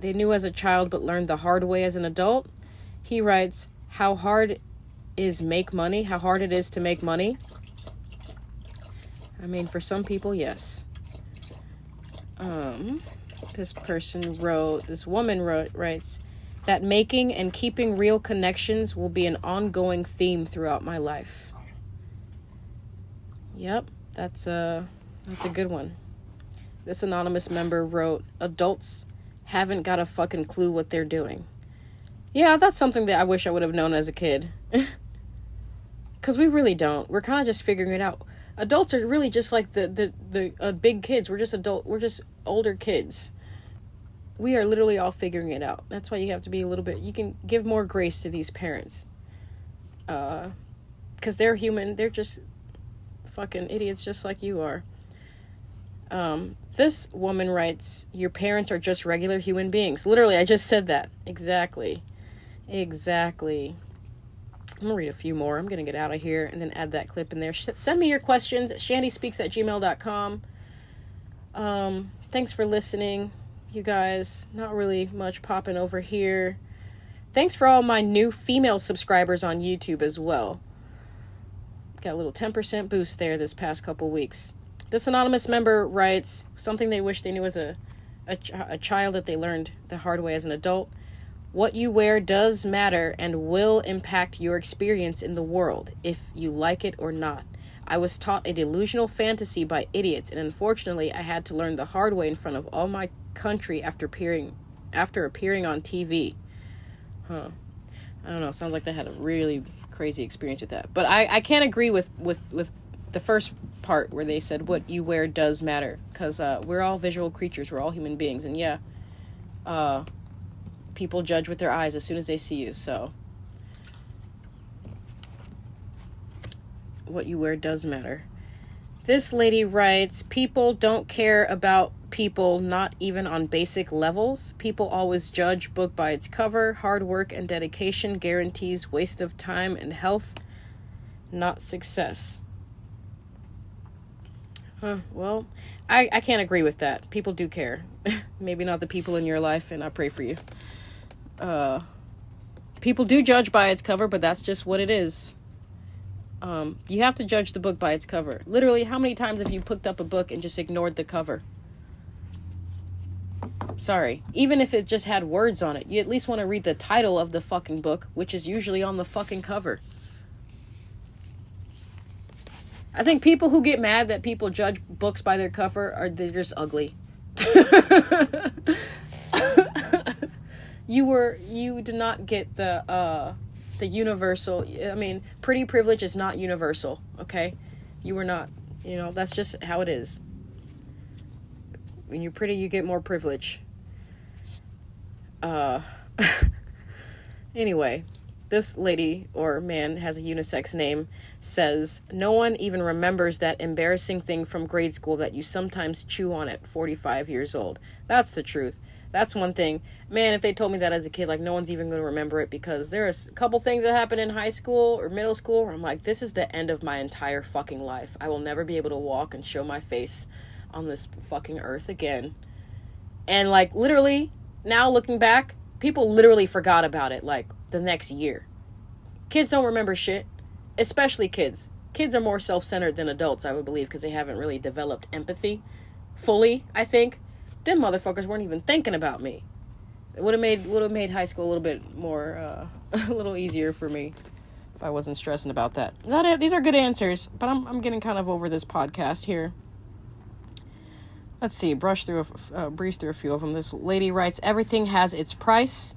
they knew as a child but learned the hard way as an adult. He writes, how hard it is to make money. I mean, for some people, yes. This woman writes, that making and keeping real connections will be an ongoing theme throughout my life. Yep, that's a good one. This anonymous member wrote, adults haven't got a fucking clue what they're doing. Yeah, that's something that I wish I would have known as a kid. Because we really don't. We're kind of just figuring it out. Adults are really just like the big kids. We're just older kids. We are literally all figuring it out. That's why you have to be you can give more grace to these parents. Because they're human. They're just fucking idiots just like you are. This woman writes, your parents are just regular human beings. Literally, I just said that. Exactly. I'm gonna read a few more. I'm gonna get out of here and then add that clip in there. Send me your questions at shandyspeaks@gmail.com. Thanks for listening, you guys. Not really much popping over here. Thanks for all my new female subscribers on YouTube as well. Got a little 10% boost there this past couple weeks. This anonymous member writes, something they wish they knew as a child that they learned the hard way as an adult. What you wear does matter and will impact your experience in the world, if you like it or not. I was taught a delusional fantasy by idiots, and unfortunately I had to learn the hard way in front of all my country after appearing on TV. I don't know, sounds like they had a really crazy experience with that. But I can't agree with the first part where they said what you wear does matter, because we're all visual creatures, we're all human beings, and yeah, people judge with their eyes as soon as they see you, so what you wear does matter. This lady writes, people don't care about people, not even on basic levels. People always judge book by its cover. Hard work and dedication guarantees waste of time and health, not success. Well, I can't agree with that. People do care. Maybe not the people in your life, and I pray for you. People do judge by its cover, but that's just what it is. You have to judge the book by its cover. Literally, how many times have you picked up a book and just ignored the cover? Sorry. Even if it just had words on it, you at least want to read the title of the fucking book, which is usually on the fucking cover. I think people who get mad that people judge books by their cover they're just ugly. You did not get the universal. I mean, pretty privilege is not universal, okay? You were not, that's just how it is. When you're pretty, you get more privilege. Anyway, this lady or man has a unisex name, says, no one even remembers that embarrassing thing from grade school that you sometimes chew on at 45 years old. That's the truth. That's one thing. Man, if they told me that as a kid, like, no one's even going to remember it, because there are a couple things that happened in high school or middle school where I'm like, this is the end of my entire fucking life. I will never be able to walk and show my face on this fucking earth again. And, like, literally, now looking back, people literally forgot about it, like, the next year. Kids don't remember shit. Especially kids. Kids are more self-centered than adults, I would believe, because they haven't really developed empathy fully, I think. Them motherfuckers weren't even thinking about me. It would have made high school a little bit more, a little easier for me if I wasn't stressing about that. These are good answers, but I'm getting kind of over this podcast here. Let's see, breeze through a few of them. This lady writes, everything has its price.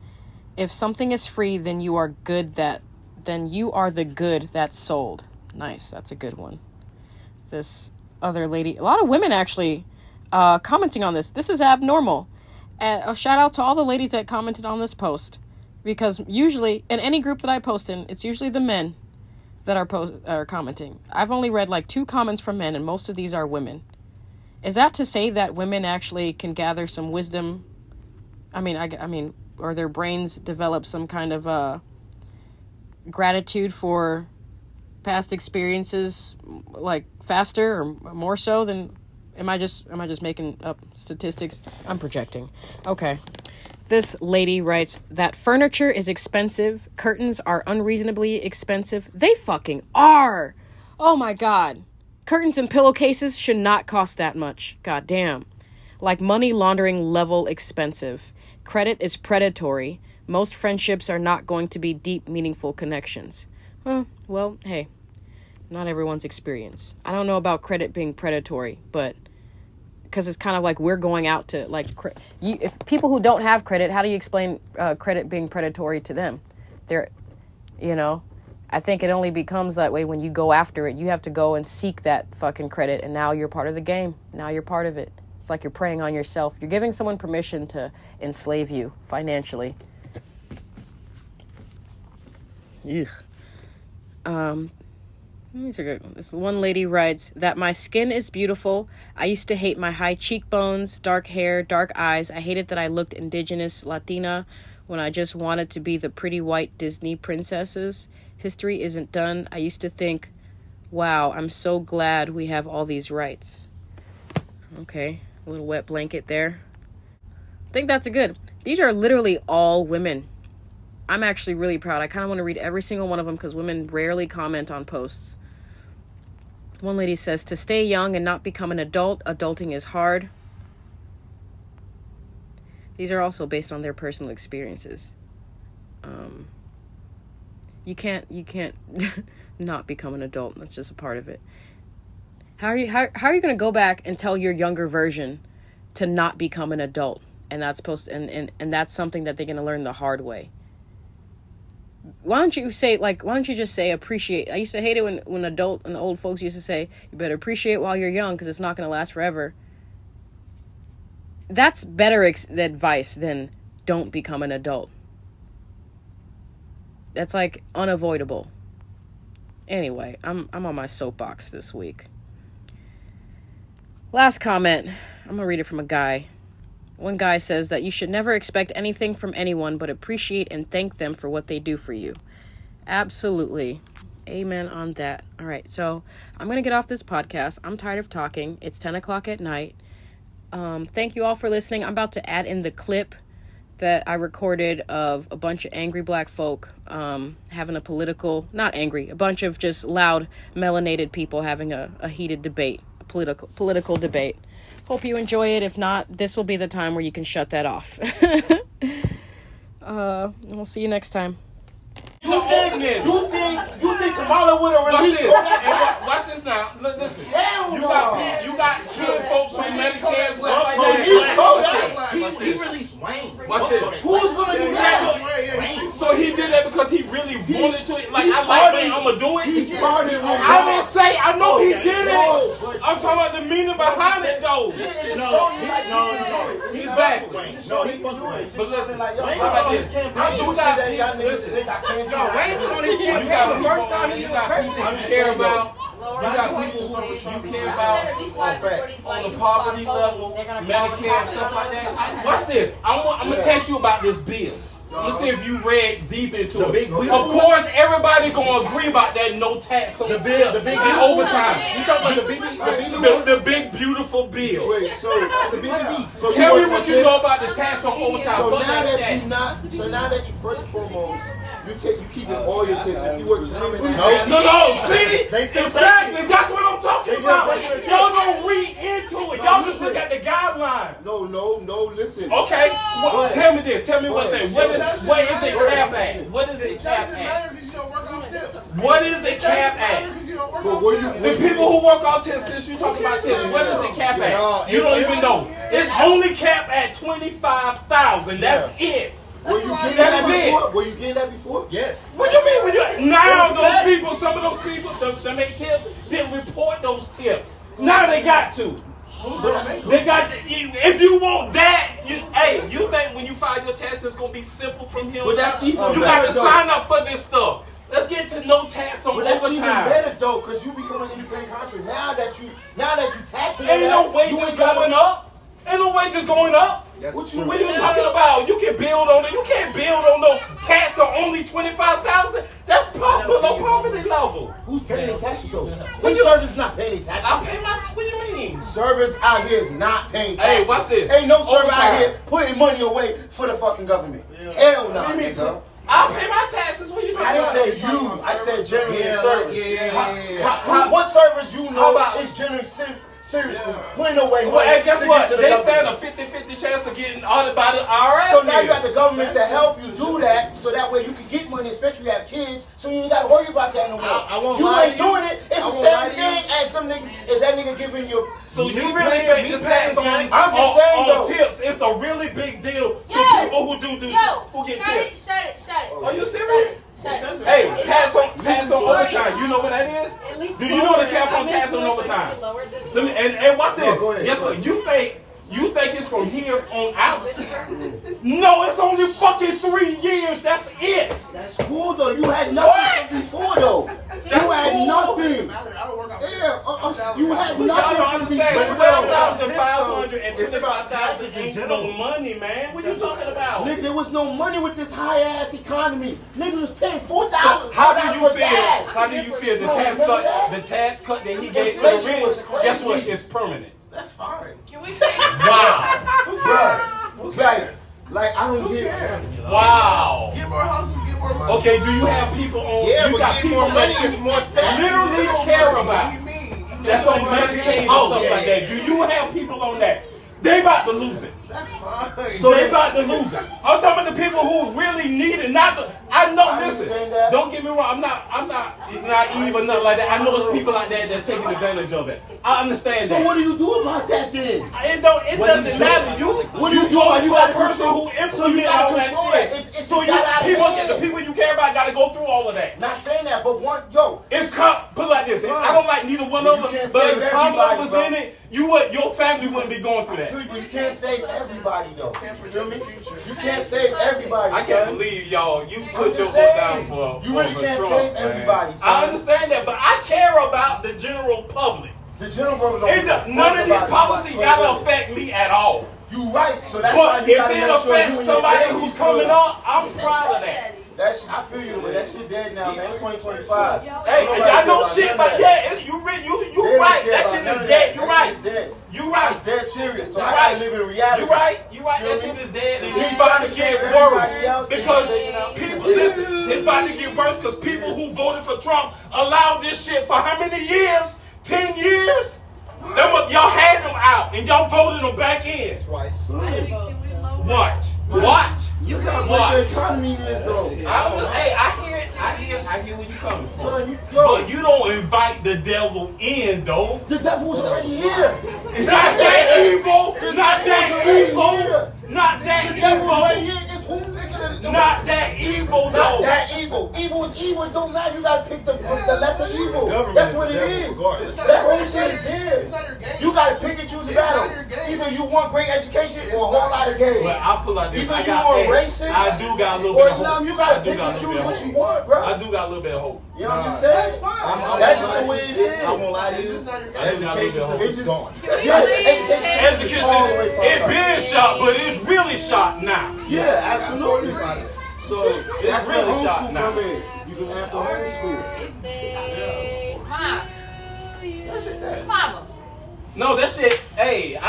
If something is free, then you are the good that's sold. Nice, that's a good one. This other lady, a lot of women actually commenting on this. This is abnormal. And a shout out to all the ladies that commented on this post, because usually in any group that I post in, it's usually the men that are commenting. I've only read like 2 comments from men, and most of these are women. Is that to say that women actually can gather some wisdom? I mean, or their brains develop some kind of gratitude for past experiences, like faster or more so than? Am I just making up statistics? I'm projecting. Okay. This lady writes that furniture is expensive. Curtains are unreasonably expensive. They fucking are. Oh my God. Curtains and pillowcases should not cost that much. God damn. Like money laundering level expensive. Credit is predatory. Most friendships are not going to be deep, meaningful connections. Well, hey, not everyone's experience. I don't know about credit being predatory, but because it's kind of like we're going out to, like, if people who don't have credit, how do you explain credit being predatory to them? I think it only becomes that way when you go after it. You have to go and seek that fucking credit, and now you're part of the game. Now you're part of it. It's like you're preying on yourself. You're giving someone permission to enslave you financially. Ugh. These are good. This one lady writes that my skin is beautiful. I used to hate my high cheekbones, dark hair, dark eyes. I hated that I looked indigenous, Latina, when I just wanted to be the pretty white Disney princesses. History isn't done. I used to think, wow, I'm so glad we have all these rights. Okay, a little wet blanket there. I think that's a good. These are literally all women. I'm actually really proud. I kind of want to read every single one of them because women rarely comment on posts. One lady says, to stay young and not become an adult, adulting is hard. These are also based on their personal experiences. You can't not become an adult. That's just a part of it. How are you going to go back and tell your younger version to not become an adult? And that's and that's something that they're going to learn the hard way. Why don't you just say appreciate? I used to hate it when old folks used to say, you better appreciate while you're young because it's not going to last forever. That's better advice than don't become an adult. That's like unavoidable. Anyway, I'm on my soapbox this week. Last comment. I'm going to read it from a guy. One guy says that you should never expect anything from anyone but appreciate and thank them for what they do for you. Absolutely. Amen on that. All right, so I'm going to get off this podcast. I'm tired of talking. It's 10 o'clock at night. Thank you all for listening. I'm about to add in the clip that I recorded of a bunch of angry black folk having a political, not angry, a bunch of just loud, melanated people having a heated debate, a political debate. Hope you enjoy it. If not, this will be the time where you can shut that off. We'll see you next time. You think Kamala would have released that? Watch this now. Listen. Hell you no. got kid folks on Medicare and stuff like that. He released Wayne. Watch this. Who's gonna do that? So he did that because he really wanted to. Like, I like Wayne, I'm gonna do it. I didn't say, I know he did it. I'm talking about the meaning behind it, though. No. Exactly. No, he fucked Wayne. But listen, How about this? you got people, listen. No, Wayne was on his campaign the first time he was president. You care about. You got people who you care about on the poverty level, Medicare and stuff like that. Watch this. I'm gonna test you about this bill. Let's see if you read deep into it. Of course, everybody gonna agree about that no tax on the bill, the big and overtime. You talking about the big beautiful bill. Wait, so tell me what you know about the tax on overtime. So now that you first and foremost, you keep all your tips. If you work time and no. See, exactly. That's what I'm talking about. Y'all don't read into it. Y'all just look at the guideline. No. Listen. Okay. Tell me this. Tell me one thing. What is it cap at? What is it cap at? What is it cap at? The people who work on tips, since you talking about tips, what is it cap at? You don't even know. It's only cap at $25,000. That's it. Were you getting that before? Were you getting that before? Yes. What do you mean? Now those people, some of those people that make tips, didn't report those tips. Now they got to. They got to. If you want that, you think when you file your tax it's gonna be simple from here? But that's even you got to sign up for this stuff. Let's get to no tax on overtime. That's even better though, because you become an independent contractor. Now that you taxing. Ain't no wages going up. Ain't no wages going up. What are you talking about? You can build on it. You can't build on no tax on only $25,000. That's below poverty level. Who's paying the taxes though? Which service is not paying the taxes? I pay my. What do you mean? Service out here is not paying taxes. Hey, watch this. Ain't no service out here putting money away for the fucking government. Hell no, nigga. I pay my taxes. What you talking about? I didn't say you. I said generally service. Yeah. What service you know is generally seriously putting away money? Well, hey, guess what? The They stand a 50-50 chance of getting audited by the IRS. So now you got the government to help you do that, so that way you can get money, especially if you have kids, so you ain't got to worry about that no more. You ain't doing it. It's the same thing as them niggas. Is that nigga giving you? So you really think this tax on tips? It's a really big deal to people who who get tips. Shut it. Are you serious? Shut it. Hey, tax on overtime. You know what that is? Do you know the cap on tax on overtime? And watch this. Guess what? You think it's from here on out? No, it's only fucking 3 years. That's it. That's cool though. You had nothing before though. You had nothing. Yeah, you had Y'all don't nothing understand. before. 12,500 and 25,000 ain't no money, man. What you talking about? Nigga, there was no money with this high ass economy. Niggas was paying $4,000. So how do you feel? How do you feel the tax cut that he gave to the rich? Guess what? It's permanent. That's fine. Can we change? Wow. Who cares? Like, I don't get it. Wow. Get more houses, get more money. Okay, do you have people on? Yeah, you but got get people more money that is more tax. literally care about. That's on Medicaid and stuff like that. Do you have people on that? They about to lose it. That's fine. So they about to lose it. I'm talking about the people who really need it. I know. Listen, don't get me wrong. I'm not naive or nothing like that. I know there's people out there that's taking advantage of it. I understand that. So what do you do about that then? It doesn't matter. What do you do? You got a person who implemented all that shit. So the people you care about got to go through all of that. Not saying that, but put it like this. I don't like neither one of them, but if Kamala was in it, your family wouldn't be going through that. You can't save everybody though. You feel me? You can't save everybody. I can't believe y'all. You put your foot down for you really can't Trump, save man. everybody. Son. I understand that, but I care about the general public. The general public don't. None of these policies gotta affect me at all. You right. So that's why but you if gotta it make sure affects you and somebody your who's coming up, I'm proud of that. I feel you, but that shit dead now, man. It's 2025. Hey, I know shit, but yeah, you right. That shit is dead. You right. You right. I'm dead serious. So I gotta live in reality. You right. That shit is dead, and it's about to get worse because people. Listen, it's about to get worse because people who voted for Trump allowed this shit for how many years? 10 years. Y'all had them out and y'all voted them back in. Twice. Watch. You gotta what the economy is though. Hey, I hear where you coming from. But you don't invite the devil in though. The devil's already here. Not that evil. Not that evil. Not that evil. Not that evil though. Not that evil. Evil is evil. It don't matter. You gotta pick the lesser evil. That's what it is. That whole shit is there. You gotta pick and choose a battle. Either you want great education or a whole lot of games. Well, I'll pull out this. Either you want racist. I do got a little bit of hope. You gotta pick and choose what you want, bro. I do got a little bit of hope. You know what I'm saying? That's fine. That's just the way it is. I won't lie to you. Education is gone. Education, it been shot, but it's really shot now. Yeah, absolutely. So that's where really homeschool come in. You can have to homeschool. Mama. No, that shit, hey,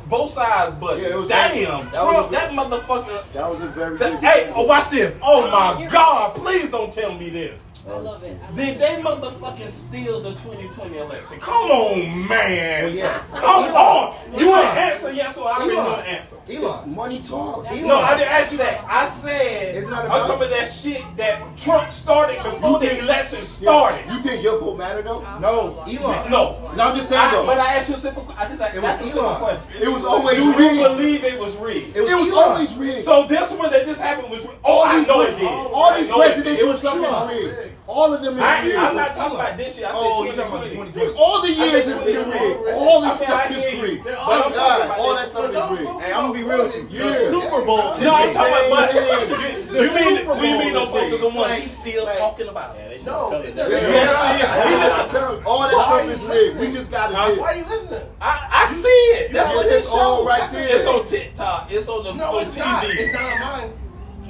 both sides, but damn, Trump, that motherfucker. That was a very good hey, watch this. Oh my God, please don't tell me this. I love it. Did they motherfucking steal the 2020 election? Come on, man. Well, yeah. Come on. You ain't answer yes or I already know the answer. It's money talk. No, I didn't ask you that. I said, I'm talking about that shit that Trump started before the election started. You think your vote matter though? No, Elon. No. No, I'm just saying though. But I asked you a simple question. That's a simple question. It was always rigged. rigged. Do you believe it was rigged? It was always rigged. So this one that this happened was rigged. Oh, I know it did. All these presidential stuff is rigged. All of them is rigged. I'm not talking about this shit. I said 2020. All the years it's been rigged. All this stuff is rigged. But I'm talking about all that stuff is rigged. Hey, I'm gonna be real with you. Yeah. The Super Bowl. No, I'm talking about. You mean Super we Bowl mean no is focus on one? rigged. He's still talking about it. No, all that stuff is rigged. We just gotta Why are you listening? I see it. That's what this all show. right there. It's on TikTok. It's on the on it's not. TV. It's not on mine.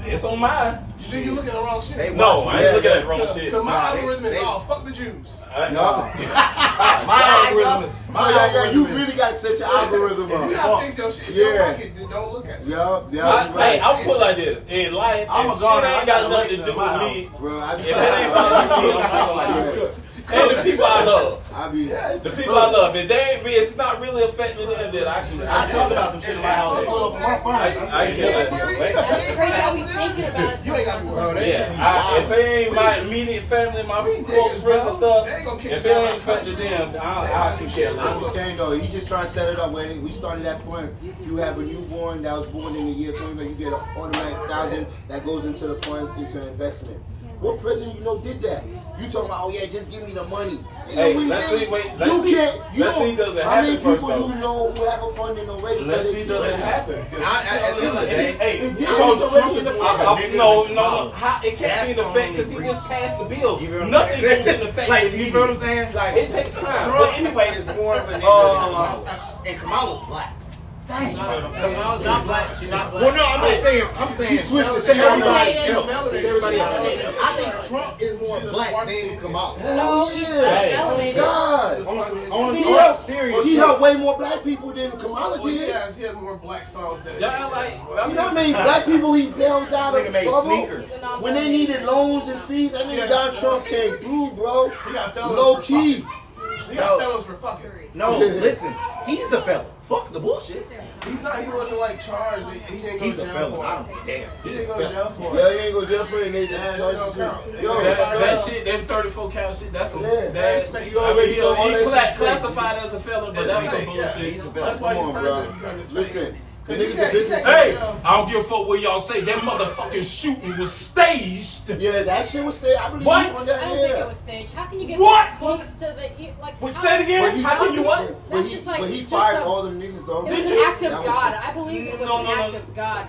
It's on mine. Then you looking at the wrong shit. No, I ain't looking at the wrong shit. Because my algorithm is fuck the Jews. My algorithm is. So you really gotta set your algorithm up. If you gotta fix your shit, if you don't like it, then don't look at it. Hey, I'll put like this. In life, if shit ain't got nothing to do with me, if it ain't about me, I'm not like it. And the people I love. The people I love. If they ain't, it's not really affecting them, then I can. I talk about some shit in my house. They pull up on my phone. I can't. That's crazy how we thinking about it. You ain't got to bro. Yeah, if it ain't my immediate family, my close friends and stuff, if it ain't affecting them, I can care less. I'm just saying though, he just trying to set it up where we started that fund. If you have a newborn that was born in the year 20, you get an automatic $1,000 that goes into the funds into investment. What president you know did that? You talking about, oh yeah, just give me the money. Hey, let's see, let's see does it happen first though. How many people you know who have a funding already? Let's see does it happen. At the end of the day, Trump is no, it can't be in effect because he just passed the bill. Nothing goes in effect. Like, you feel what I'm saying? Like, it takes time. Trump But anyway, is more of a nigga than Kamala. And Kamala's black. Kamala's not black. She's not black. Well, no, I'm saying. She switches to everybody else. I think Trump is more black than Kamala. No, he's melanated. God. He helped way more black people than Kamala did. Yes, he has more black songs than you know what I mean? Black people he bailed out of trouble. When they needed loans and fees, that nigga Donald Trump came through, bro. Low key. He got fellas for fucking. No, listen. He's a fella. Fuck the bullshit. He's not. He wasn't like charged. He didn't go to jail for it. Damn. He didn't go to jail for it. Yeah, he ain't go to jail for it. They that shit, them 34 count shit. That's he classified as a felon, but that's some bullshit. That's why he's president because it's listen. The niggas in business. Hey, I don't give a fuck what y'all say. That motherfucking shooting was staged. Yeah, that shit was staged. I believe what? I don't think it was staged. How can you get close to the like? Say it again. How can you what? That's just like. But he fired all them niggas though. It was an act of God. I believe it was an act of God.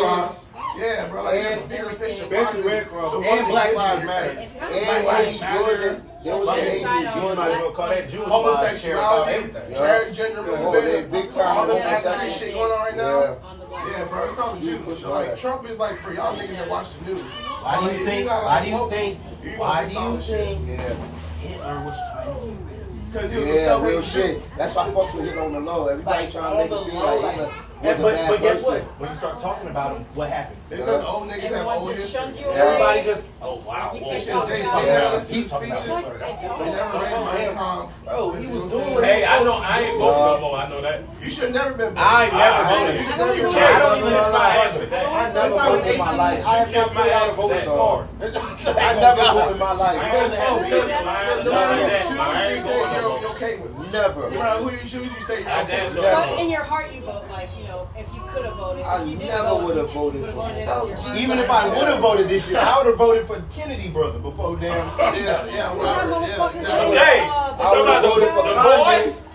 Cross. Yeah, bro. Like, there's a bigger picture. Especially Red Cross The and one Black that Lives did Matter. it. And Lady Georgia, there was Like, a decide on You might as well call that Jewish lives care about Homosexuality, everything. transgender movement, big time. all the Yeah. crazy shit going on right now. Yeah. On the black. Yeah, bro, it's on the juice. So, like, Trump is like for y'all niggas that watch the news. Why do you think? Why do you think Yeah. Hitler was trying to get rid of you? Because he was a Yeah, real self-made shit. That's why folks were hitting on the low. Everybody Like, trying to make it seem like Hitler was a but bad guess what? person. When you start talking about him, what happened? It's because old niggas have Everyone old just history. shuns you away. Everybody just Oh wow. You They can't should- talk they about never it. listen to speeches. It's They never read Mein Kampf. bro, he was doing. Hey, I know I ain't voting no more. I know that. You should never been. I never voted. You should never You been. can't. I don't even Kiss know my my ass with that. I never Since I was voted in 18, my life. I have Kiss not my filled out a ass voting with that. card. I never voted in my I life. ain't gonna Because kiss no my ass. matter who you I choose, ain't you say going no you're more. okay with it. Never. No matter who you choose, you say you're I okay with damn it. sure. So in your heart, you vote like, you know, if you could have voted. I If you didn't never vote, would have you voted would've for voted him. out your heart. Even if I would have voted this year, I would have voted for Kennedy brother before damn. Yeah, whatever. Motherfuckers Yeah. like, Hey, the I would've about the, voted for the Kanye. voice?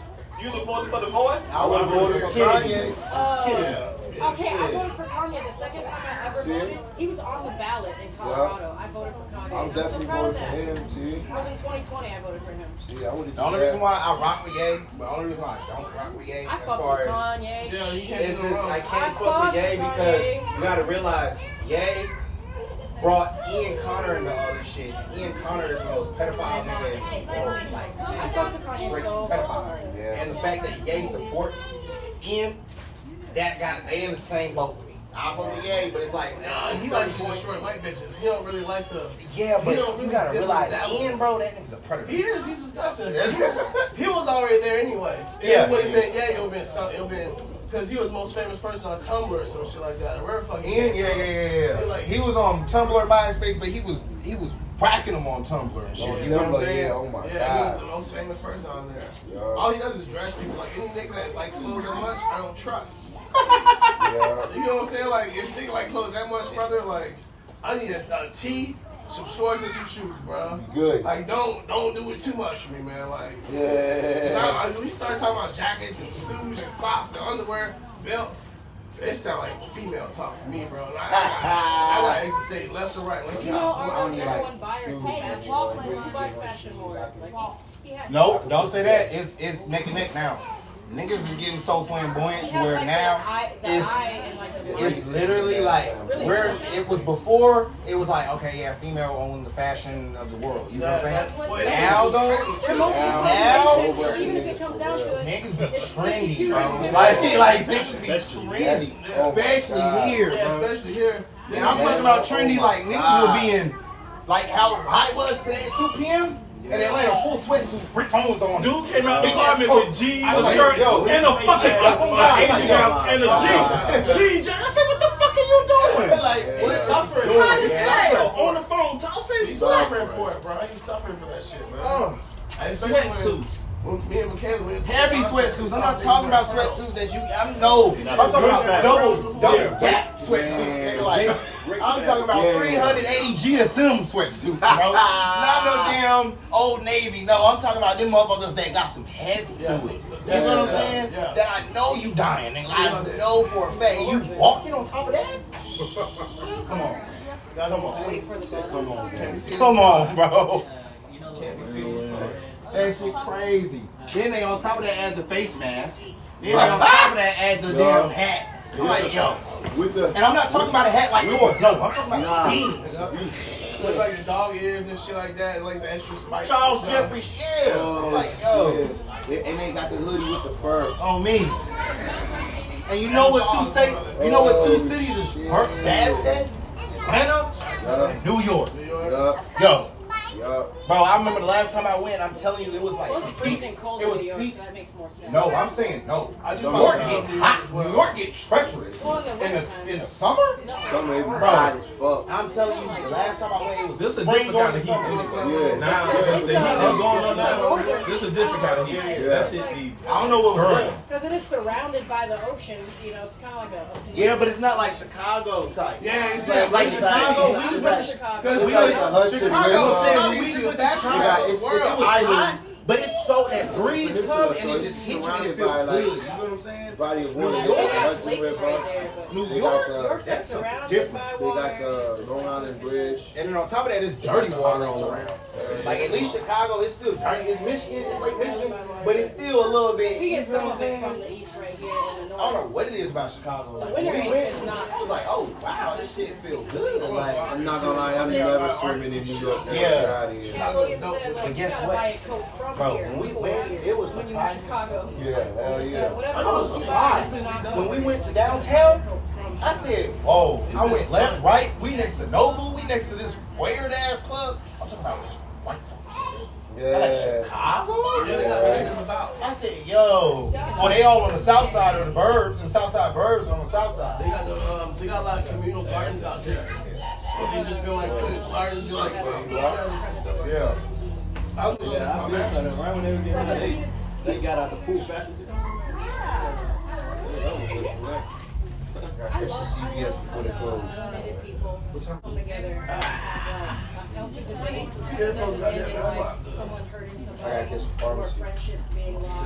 You look voted for the voice? I would have voted for Kanye. Kennedy. Okay, I voted for Kanye the second time I ever See? voted. He was on the ballot in Colorado. I voted for Kanye. I'm I'm so definitely proud of voting for that. him. See, It was in 2020 I voted for him. I would have. The only reason why I rock with Ye, but the only reason why I don't rock with Ye, I as fucked far with as Kanye. Yeah, you can't it's do just, no I wrong. can't I fuck with fucked Ye with because Kanye. you gotta realize Ye brought Ian Connor into all this shit. Ian Connor is the most pedophile nigga in the world. I fucked with Kanye Straight so pedophile. hard. Yeah. And the fact that Ye supports Ian, that got it. They in the same boat with me. I fuck with Ye, but it's like, He likes to destroy white bitches. He don't really like to. yeah, but He don't you really gotta deal with realize that Ian, bro, that nigga's a predator. He is. He's disgusting. He was already there anyway. Yeah. It would have been. Yeah, it would have been. Because he was the most famous person on Tumblr or some shit like that. Where the fuck? Ian, yeah. Like- He was on Tumblr, MySpace, but he was whacking them on Tumblr and shit. You know what I'm saying? Yeah, oh my Yeah, he was god. the most famous person on there. Yeah. All he does is dress people. Like any nigga that likes clothes that much, I don't trust. Yeah. You know what I'm saying? Like if nigga like clothes that much, brother, like I need a tee, some shorts, and some shoes, bro. Good. Like don't do it too much for me, man. Like Yeah. we start talking about jackets and stools and socks and underwear, belts. It sound like female talk for me, bro. I got exit state left or right. Let's You know, our number one buyers fashion more. Who buys fashion more? Like, he had No, don't say that. It's neck and neck now. Niggas is getting so flamboyant He to has where like now the eye and like the it's literally like where it was before. It was like, okay, yeah, female own the fashion of the world. You know what I'm That's saying? what Now though, they're mostly now population, even if it comes down to it. niggas be It's trendy, 52 bro. right Like niggas be trendy, Oh my especially God. here, Yeah, bro. especially here. And I'm talking about trendy, Oh like my niggas God. will be in, like how hot it was today at 2 p.m. And they like a full sweatsuit, Rick Owens on it. Dude came out the apartment with jeans, I a was shirt, like, yo, and a fucking Asian guy and a jean jacket. I said, what the fuck are you doing? Like he's suffering. How you say Yeah. on the phone? I said, He's what? suffering for it, bro. He's suffering for that shit, man. Especially Sweatsuits. when me and Michaela went to Heavy the sweatsuits. I'm not concert, talking about things like sweatsuits that you. I'm I'm talking about double gap sweatsuits. Like I'm talking about 380 GSM sweatsuits, bro. Not no damn Old Navy. No, I'm talking about them motherfuckers that got some heavy to it. You know what I'm saying? Yeah. That I know you dying, nigga. I know for a fact. And you walking on top of that? Come on. Come on. Wait for the bus. Can't be seen. Come on, bro. Can't be seen. That shit crazy. Then they on top of that add the face mask. Then they on top of that add the damn hat. I'm like, yo. With the And I'm not talking about a hat like yours. No, I'm talking about a beanie, nigga. Look like the dog ears and shit like that, and like the extra spice. Charles and stuff. Jeffrey, yeah. oh, Like, yo, shit. And they got the hoodie with the fur. on me. And you know what two states? You know what two cities is bad with that? Atlanta and New York. Yup. Yo, Yup. bro, I remember the last time I went. I'm telling you, it was like Well, it's freezing cold It in was New York, peak. so that makes more sense. No, I'm saying no. I just New fuck York with get New York hot. as well. New York get treacherous Well, in the in wintertime. the summer. Some of them Bro. hot as fuck. I'm telling you, the last time I went, it was This is a spring different kind going of to heat. summer. Yeah. Now, it's the heat that's going on now. This is a different kind of heat. Yeah. That shit be I don't know what was burning. going. Because it is surrounded by the ocean, you know, it's kind of like a Yeah, but it's not like Chicago type. Yeah, it's Like Chicago, we I just went went to to Chicago. Because It's like a Hudson Chicago. River. I'm saying Chicago we is just the went to best Chicago. Yeah, it's It was an island. hot, but it's so so that breeze Peninsula, come and so it it's just hit you and surrounded it feel by, good. like, You know what I'm saying? Body of water. New They York, got the Lakes Hudson right River. there, but New They York, got the, York's like that's something surrounded different. by they water. got the Long Island Bridge. And then on top of that, it's dirty water all around. Like at least Chicago, it's still dirty. It's Michigan, it's like Michigan, but it's still a little bit. We You get know some what I'm of it saying? from the east right here in the I don't north. know what it is about Chicago. Like, The when winter we heat went, is not. I was like, oh wow, this shit feels good. And Like, I'm not gonna lie, I'm never swimming in New York. Yeah. Get out of here. Cat Williams said, like, But you guess gotta what? buy a coat from Bro, here. when we before went, here, it was when you were in surprising. Chicago. Yeah, hell yeah. Whatever I was you surprised. buy, When we went to downtown, I said, whoa, I went left, right, we next to Noble, we next to this weird ass club. I'm talking about this white folks. I like Yeah. Chicago? Yeah. I said, yo. Well, they all on the south side of the burbs, and south side burbs on the south side. They got the they got a lot of communal gardens out there. They just been like putting gardens like stuff. Yeah. I was looking Yeah, I've been trying to right when they were getting they got out the pool fast as I catch the CBS before they close. What time? Come together. CBS closed goddamn Someone hurting I gotta somebody. catch the Or pharmacy. friendships being lost.